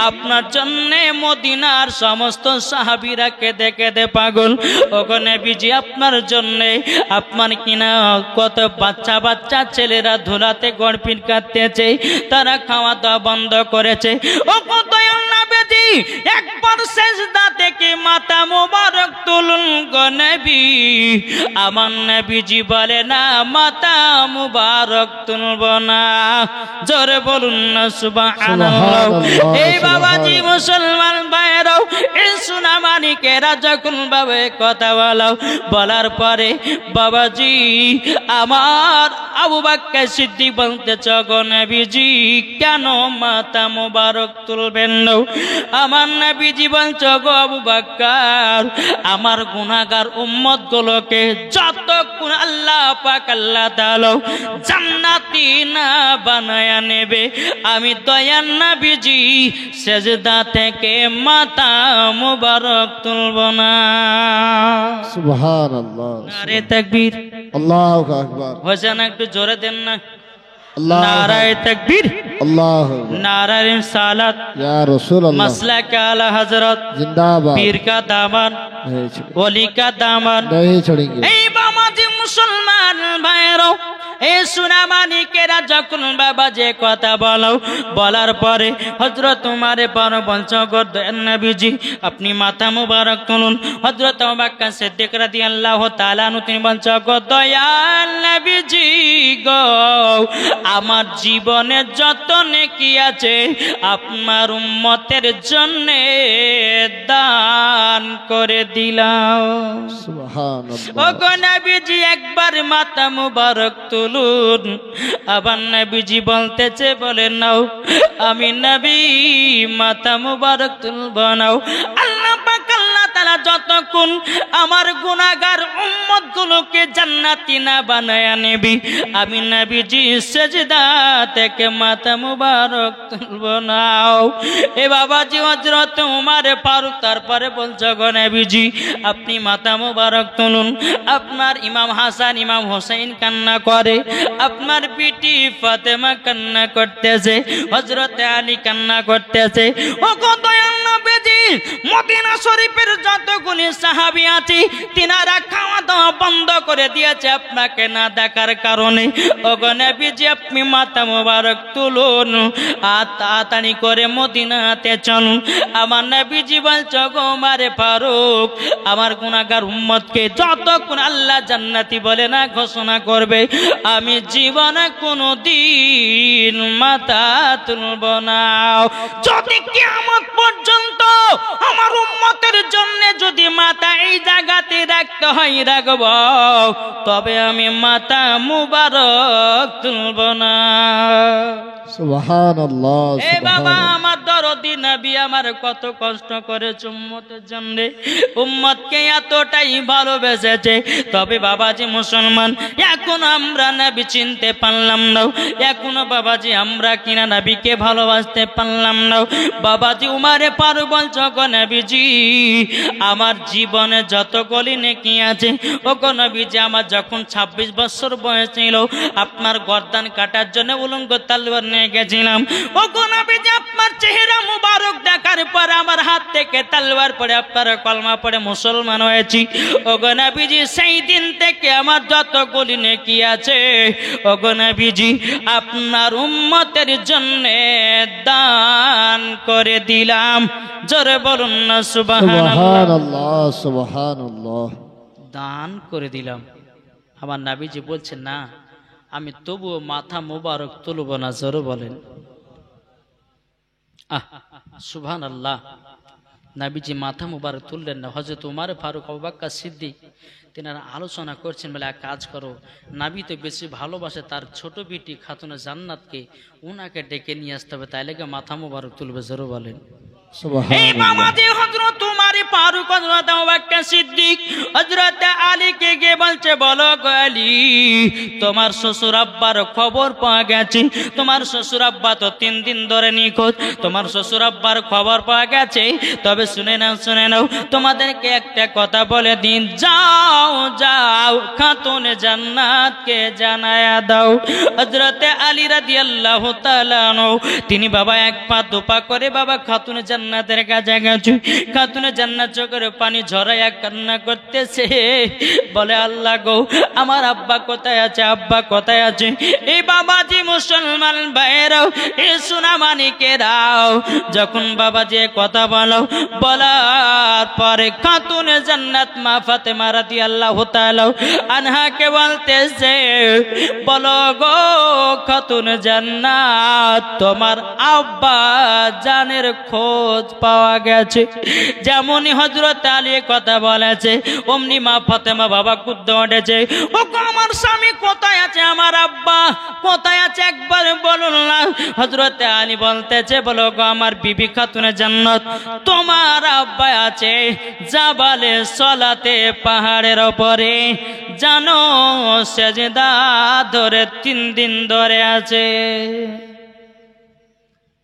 S2: আপনার জন্য মদিনার সমস্ত সাহাবীরা কেঁদে কেঁদে পাগল। ও গো নবীজি, আপনার জন্য আপনার কিনা কত বাচ্চা বাচ্চা ছেলেরা ধুলাতে গড়পিট কাটতেছে, তারা খাওয়া দাওয়া বন্ধ করেছে। ও গো দয়াল নবীজি, একবার সেজদা থেকে মাথা মোবারক তুলুন গো নবী। আমার নবীজি বলে না, মাথা মুবারক তুলব না। জোরে বলুন না সুবহানাল্লাহ। এই বাবাজি মুসলমান ভাইরাও, এই সোনামানিকেরা যখন ভাবে কথা বলার পরে বাবাজি আমার আবু বকর সিদ্দিক বলতেছে, গো নবীজি, কেন মাথা মুবারক তুলবেন না? আমার নবীজি বলছে, গো আবু বকর, আমার গুনাহগার উম্মত গুলোকে যতক্ষণ আল্লাহ পাক আল্লাহ তাআলা জান্নাতি না বানায়া নেবে, আমি দয়ার নবীজি সেজদা থেকে মাথা মুবারক তুলব না।
S1: সুবহানাল্লাহ।
S2: নারে তাকবীর,
S1: আল্লাহু আকবার।
S2: হোসেন একটু জোরে দেন না।
S1: আল্লাহ,
S2: নারায়ে তাকবীর,
S1: আল্লাহু
S2: नारा रिसालत
S1: या रसूल अल्लाह,
S2: मसला का आला हजरत,
S1: जिंदाबाद।
S2: पीर का दामन,
S1: नहीं छोड़ेंगे,
S2: वली का दामन
S1: नहीं छोड़ेंगे।
S2: এই বাবাজি মুসলমান ভাইরা, এই সোনামানিকেরা যখন বাবা যে কথা বলার পরে হযরত উমর ফারুক বলছে, গো নবীজি, আপনি মাথা মুবারক তুলুন। হযরত আবু বকর সিদ্দিক রাদিয়াল্লাহু তাআলা আনহু, তিনি বলছে, গো দয়াল নবীজি গো, আমার জীবনে যত নেকি আছে আপনার উম্মতের জন্য দান করে দিলাম।
S1: সুবহানাল্লাহ।
S2: ও গো নবীজি, একবার মাথা মুবারক তুলুন। আবার নবীজি বলতেছে, বলে নাও, আমি নবী মাথা মুবারক তুলব নাও। আল্লাহ পাক আল্লাহ তাআলা যতক্ষণ আমার গুনাহগার উম্মতগুলোকে জান্নাতি না বানায়া নেবি, আমি নবীজি সেজদা থেকে মাথা মুবারক তুলব না। এ বাবাজি হযরত উমর ফারুক তারপরে বলছে, গো নবীজি আপনি মাথা মুবারক তুলুন। আপনার ইমাম হাসান ইমাম হোসেন কান্না করে, আপনার বিটি ফাতেমা কান্না করতেছে, হযরত আলী কান্না করতেছে। ও গো দয়াল নবীজি, মদিনা শরীফের যতগুলি সাহাবী আছে তিনারা খাওয়া দাওয়া বন্ধ করে দিয়েছে আপনাকে না দেখার কারণে। ও গো নবীজি আপনি মাথা মুবারক তুলুন, আর তাড়াতাড়ি করে মদিনাতে চলুন। আমার নবীজি বলছে, গো উমর ফারুক, আমার গুনাহগার উম্মতকে যতক্ষণ আল্লাহ জান্নাতি বলে না ঘোষণা করবে, আমি জীবনে কোনোদিন মাথা তুলব না। যদি কিয়ামত পর্যন্ত আমার উম্মতের জন্য যদি মাথা এই জায়গাতে রাখতে হয় রাখব, তবে আমি মাথা মুবারক তুলব না।
S1: সুবহানাল্লাহ।
S2: এ বাবা, আমার দরদি নবী আমার কত কষ্ট করেছে উম্মতের জন্য, উম্মতকে এতটাই ভালোবেসেছে। তবে বাবাজি মুসলমান, এখন আমরা নবী চিনতে পারলাম না, এখনো বাবাজি আমরা কিনা নবীকে ভালোবাসতে পারলাম না। বাবাজি উমর ফারুক বলছে, গো নবীজি আমার জীবনে যত গলি নেকি আছে, ও গো নবীজি আমার যখন 26 বছর বয়স ছিল আপনার গর্দান কাটার জন্য উলঙ্গ তলোয়ার নিয়ে গেছিলাম। ও গো নবীজি আপনার চেহারা মুবারক দেখার পর আমার হাত থেকে তলোয়ার পড়ে আপনার কলমা পড়ে মুসলমান হয়েছি। ও গো নবীজি সেই দিন থেকে আমার যত গলি নেকি আছে, ও গো নবীজি আপনার উম্মতের জন্য দান করে দিলাম। জোরে বলুন না
S1: সুবহানাল্লাহ। সুবহানাল্লাহ।
S2: দান করে দিলাম। আমার নবীজি বলছেন, না আমি তবুও মাথা মুবারক তুলব না। জোরে বলেন সুবহানাল্লাহ। নবীজি মাথা মুবারক তুললেন না। হযরত উমর ফারুক, আবু বকর সিদ্দিক তিনারা আলোচনা করছেন, বলে এক কাজ করো, নবী তো বেশি ভালোবাসে তার ছোট বিটি খাতুনে জান্নাতকে, উনাকে ডেকে নিয়ে আসতে হবে, তাইলে মাথা মুবারক তুলবে। জোরে বলেন তোমার শ্বশুর আব্বার খবর পাওয়া গেছে, তোমার শ্বশুর আব্বা তো 3 দিন ধরে নিখোঁজ, তোমার শ্বশুর আব্বার খবর পাওয়া গেছে। তবে শুনে নাও তোমাদেরকে একটা কথা বলে দিন, যাও যাও খাতুনে জান্নাতকে জানায়া দাও। হযরত আলী রাদিয়াল্লাহু তাআলা তিনি বাবা এক পা দুপা করে বাবা খাতুনে জান্নাতের কাছে গেছে। খাতুনে জান্নাত চোখের পানি ঝরাইয়া কান্না করতেছে, বলে আল্লাহ গো আমার আব্বা কোথায় আছে, আব্বা কোথায় আছে? এই বাবাজি মুসলমান ভাইরাও, এই সোনামানিকেরাও, যখন বাবাজি কথা বলার পরে খাতুনে জান্নাত মা ফাতেমা রাদিয়াল্লাহু তাআলা আনহাকে বলতেছে, বলো গো খাতুনে জান্নাত, তোমার আব্বা জানের খোঁজ পাওয়া গেছে। যেমনই হযরত আলী কথা বলেছে, অমনি মা ফাতেমা বাবা কুদ্দে উঠেছে, ও আমার স্বামী কোথায় আছে, আমার আব্বা কোথায় আছে, একবার বলুন না। হযরত আলী বলতেছে, বলো গো আমার বিবি খাতুনে জান্নাত, তোমার আব্বা আছে জাবালে সলাতে, পাহাড়ের ওপরে, জানো সেজদা ধরে 3 দিন ধরে আছে।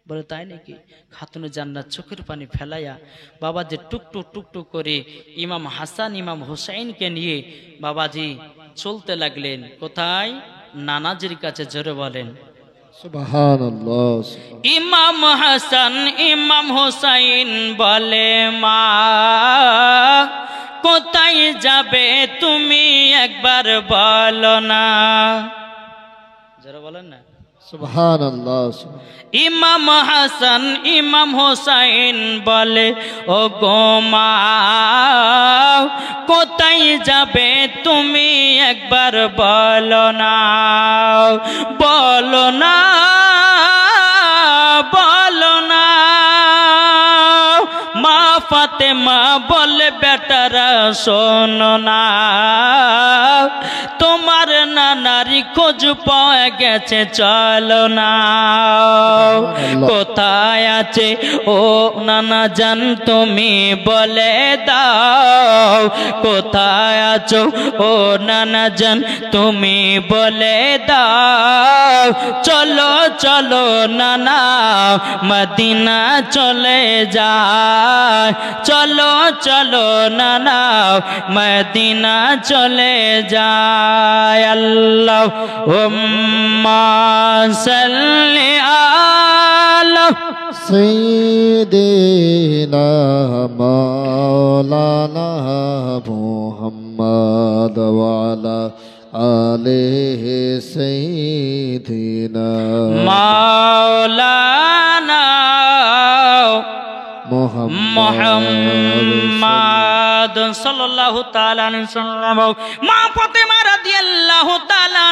S2: বলে তাই নাকি? খাতুনে জান্নাত চোখের পানি ফেলাইয়া বাবাজি টুকটুক টুকটুক করে ইমাম হাসান ইমাম হোসেনকে নিয়ে বাবাজি চলতে লাগলেন। কোথায়? নানাজির কাছে। জোরে বলেন
S1: সুবহানাল্লাহ।
S2: ইমাম হাসান ইমাম হোসেন বলে, মা কোথায় যাবে তুমি একবার বলো না। জোরে বলেন না
S1: সুবহানাল্লাহ।
S2: ইমাম হাসান ইমাম হোসেন বলে, ও গো মা কোথায় যাবে তুমি একবার বলো না, বলো না, বলো না। মা ফাতেমা বলবে বেটারা শোনো না, তোমার নানারি খোঁজ পাওয়া গেছে, চলো না। কোথায় আছে ও নানা জান তুমি বলে দাও, কোথায় আছো ও নানা জান তুমি বলে দাও। চলো চলো নানা মদিনা চলে যায়, চলো চলো নানা মদিনা চলে যায়। আল্লাহুম্মা সাল্লি আলা
S1: سيدنا مولانا محمد وعلى آله سيدنا
S2: মাওলানা
S1: محمد
S2: সাল্লাল্লাহু তাআলা আলাইহি ওয়াসাল্লাম। মা ফাতেমা রাদিয়াল্লাহু তাআলা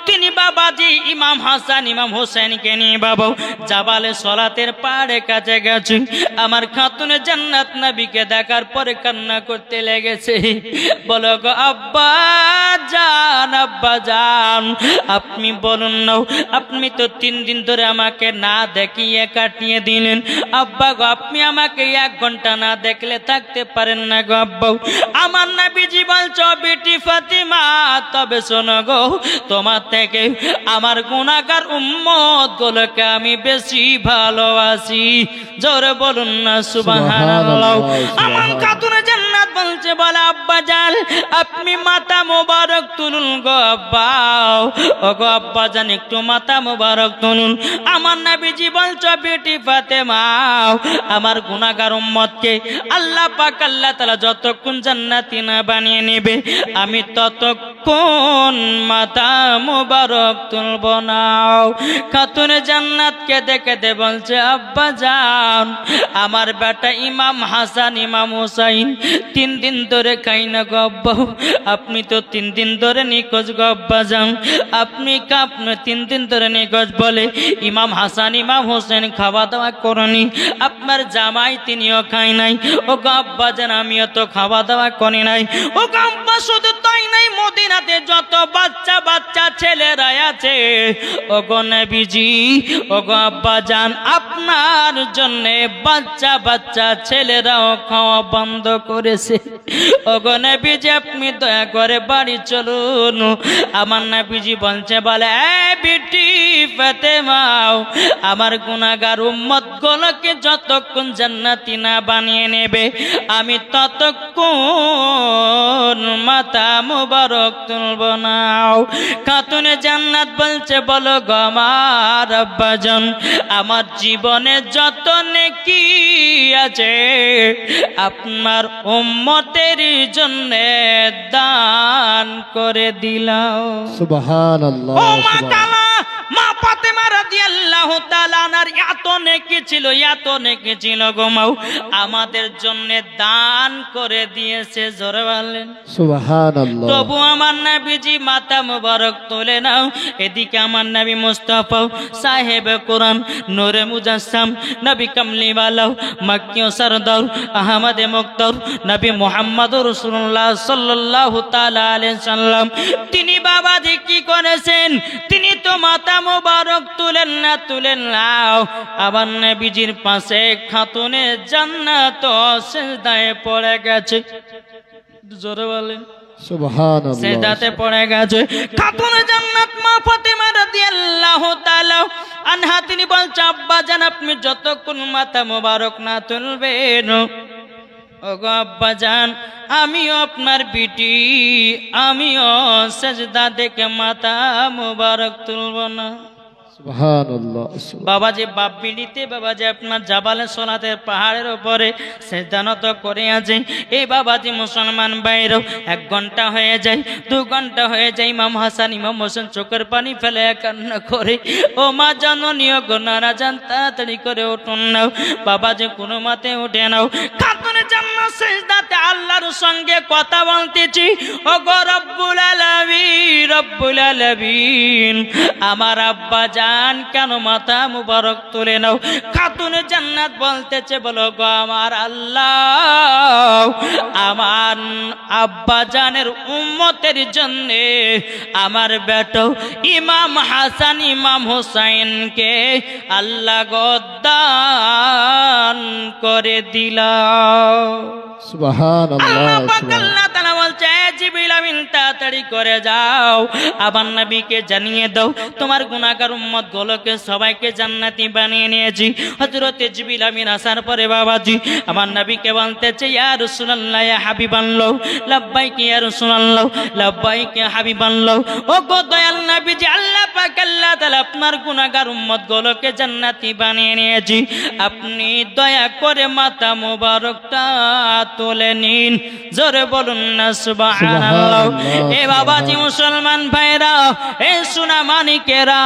S2: তিনি বাবাজি ইমাম হাসান ইমাম হোসেনকে নিয়ে বাবা জাবালে সলাতের পাড়ে কাছে গেছে। আমার খাতুনে জান্নাত নবীকে দেখার পরে কান্না করতে লেগেছে। বলো গো আব্বা জান, আব্বা জান আপনি বলুন না, আপনি তো 3 দিন ধরে আমাকে না দেখিয়ে কাটিয়ে দিলেন। আব্বা গো আপনি আমাকে 1 ঘন্টা না দেখলে থাকতে পারেন না গো আব্বা। আমার নবীজি বলছো বেটি ফাতিমা তবে শোনো গো, তোমার থেকে আমার গুনাহগার উম্মত গুলোকে আমি বেশি ভালোবাসি। জোরে বলুন না সুবহানাল্লাহ। আমার খাতুনে জান্নাত বলছে বলে আব্বা জান আপনি মাথা মোবারক তুলুন গো আব্বা, ও গো আব্বা জান একটু মাথা মোবারক তুলুন। আমার নবীজি বলছো বেটি ফাতেমা আমার গুনাহগার উম্মতকে আল্লাহ পাক আল্লাহ তাআলা যতক্ষণ জান্নাতি না বানিয়ে নেবে আমি ততক্ষণ মাথা মোবারক তুলব না। খাতুনে জান্নাতকে দেখে দে বলছে আব্বা জান আমার বেটা ইমাম হাসান ইমাম হুসাইন 3 দিন ধরে খাই না গো আব্বা। আপনি তো 3 দিন ধরে নিখোঁজ গো আব্বা জান, আপনি 3 দিন ধরে নিখোঁজ বলে ইমাম হাসান ইমাম হোসেন খাওয়া দাওয়া করেনি, আপনার জামাই তিনিও খাই নাই। ও গো আব্বা জান আমিও তো খাওয়া দাওয়া করি নাই। ও গো আব্বা শুধু তাই নাই, মদিনাতে যত বাচ্চা বাচ্চা ছেলেরা আছে ও গো নবীজি ও গো আব্বা জান আপনার জন্য বাচ্চা বাচ্চা ছেলেরাও খাওয়া বন্ধ করেছে। ও গো নবীজি আপনি দয়া করে বাড়ি চলুন। আমার নবীজি বলছে বলে এ বেটি ফাতেমা আমার গুনাহগার উম্মত গুলোকে যতক্ষণ জান্নাতি না বানিয়ে নেবে আমি ততক্ষণ মাথা মুবারক তুলব না। খাতুনে জান্নাত বলছে বলো গো আমার আব্বাজান আমার জীবনে যত নেকি আছে আপনার উম্মতের জন্য দান করে দিলাম।
S1: সুবহানাল্লাহ।
S2: ও মা কালা মা ফাতেমা রাদিয়াল্লাহু তাআলা আনহার এত নেকি ছিল, এত নেকি ছিল গো মাও আমাদের জন্য দান করে দিয়েছে। জোরে বলেন
S1: সুবহানাল্লাহ।
S2: তবু আমার নবীজি মাথা মুবারক তুলে নাও। এদিকে আমার নবী মুস্তাফা সাহেবে কোরআন নূরে মুজাসসাম নবী কামলিওয়ালা মক্কি সরদার আহমদে মুক্তার নবী মুহাম্মদুর রাসূলুল্লাহ সাল্লাল্লাহু তাআলা আলাইহি সাল্লাম তিনি বাবাজি কি করেছেন, তিনি তো মাথা মুবারক তুলেন না। আবার নবীজির পাশে খাতুনে জান্নাত সিজদায় পড়ে গেছে। জোরে বলেন
S1: সুবহানাল্লাহ।
S2: সিজদাতে পড়ে গেছে খাতুনে জান্নাত মা ফাতেমা রাদিয়াল্লাহু তাআলা আনহা। তিনি বলছে আব্বা জান আপনি যতক্ষণ মাথা মুবারক না তুলবেন ও গো আব্বা জান আমিও আপনার বিটি আমিও সিজদা থেকে মাথা মুবারক তুলব না।
S1: সুবহানাল্লাহ।
S2: বাবাজি বাপ বিড়িতে বাবাজি আপনার জাবালে সোলাতের পাহাড়ের উপরে সেজদানত করে আছে। এই বাবাজি মুসলমান বাইরেও 1 ঘন্টা হয়ে যায় 2 ঘন্টা হয়ে যায় ইমাম হাসান ইমাম হোসেন চোখের পানি ফেলে কান্না করে ও মা জননী ও গোনারা জান তাড়াতাড়ি করে উঠুন নাও। বাবাজি কোনো মতে উঠে নাও। খাতুনে জান্নাত সিজদাতে আল্লাহর সঙ্গে কথা বলতেছি ও গো রব্বুল আলামিন রব্বুল আলামিন আমার আব্বা জান কেন মাথা মুবারক তুলে নাও খাতুন জান্নাত বলতেছে বলো গো আমার আল্লাহ আমার আব্বা জানের উম্মতের জন্য আমার বেটো ইমাম হাসান ইমাম হুসাইনকে আল্লাহ গদ্দান করে দিলাম
S1: সুবহানাল্লাহ
S2: আল্লাহ তাআলা বলছে জিবরিল আমিন তাড়াতাড়ি করে যাও আমার নবীকে জানিয়ে দাও তোমার গুনাহগার উম্মত গুলোকে সবাইকে জান্নাতি বানিয়ে নিয়েছি হযরত জিবরিল আমিন আসার পরে বাবাজি আমার নবীকে বলতেছে ইয়া রাসূলুল্লাহ ইয়া হাবিবাল্লাহ লাব্বাইক ইয়া রাসূলুল্লাহ লাব্বাইক ইয়া হাবিবাল্লাহ ও গো দয়াল নবীজি আল্লাহ পাক আল্লাহ তাআলা আপনার গুনাহগার উম্মত গুলোকে জান্নাতি বানিয়ে নিয়েছি আপনি দয়া করে মাথা মোবারকটা তুলে নিন জোরে বলুন না সুবহানাল্লাহ এ বাবাজি মুসলমান ভাইরা এ সোনা মানিকেরা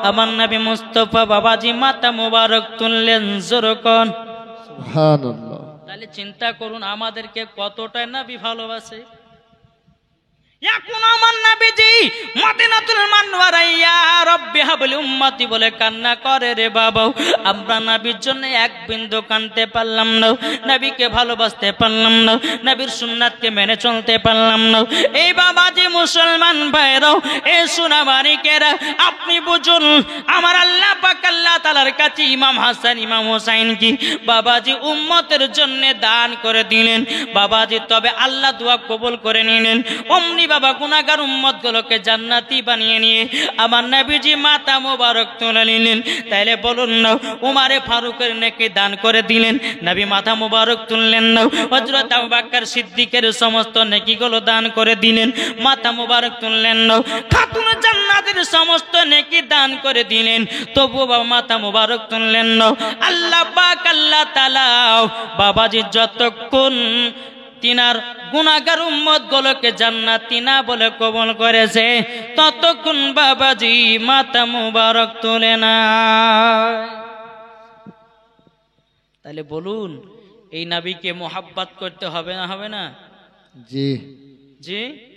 S2: আমার নবী মুস্তাফা বাবাজি মাথা মোবারক তুললেন জোরে কোন
S1: সুবহানাল্লাহ
S2: তাহলে চিন্তা করুন আমাদেরকে কতটা নবী ভালোবাসে এখন আমার নবীজি মদিনাতুল মুনাওয়ারা ইয়া রাব্বি হাবলি উম্মতি বলে কান্না করে রে বাবা আমরা নবীর জন্য এক বিন্দু কাঁদতে পারলাম না নবীকে ভালোবাসতে পারলাম না নবীর সুন্নাতকে মেনে চলতে পারলাম না এই বাবাজি মুসলমান ভাইরাও এই সোনামানিকেরা আপনি বুঝুন আমার আল্লাহ পাক আল্লাহ তাআলার কাছে ইমাম হাসান ইমাম হুসাইন কি বাবাজি উম্মতের জন্য দান করে দিলেন বাবাজি তবে আল্লাহ দোয়া কবুল করে নিলেন অমনি বাবা গুনাহগার উম্মত গুলোকে জান্নাতি বানিয়ে নিয়ে আমার নবীজি মাথা মোবারক তুলে নিলেন তাইলে বলুন না উমারে ফারুকের নেকি দান করে দিলেন নবী মাথা মোবারক তুললেন না হযরত আবু বকর সিদ্দিকের সমস্ত নেকিগুলো দান করে দিলেন মাথা মোবারক তুললেন না খাতুন জান্নাতের সমস্ত নেকি দান করে দিলেন তবুও বাবা মাথা মোবারক তুললেন না আল্লাহ পাক আল্লাহ তাআলা বাবাজি যতক্ষণ তিনার গুনাহগার উম্মত গুলোকে জান্নাতি না বলে কবুল করেছে ততক্ষণ বাবাজি মাথা মুবারক তুলে না তাহলে বলুন এই নবীকে মোহাব্বত করতে হবে না হবে না
S1: জি
S2: জি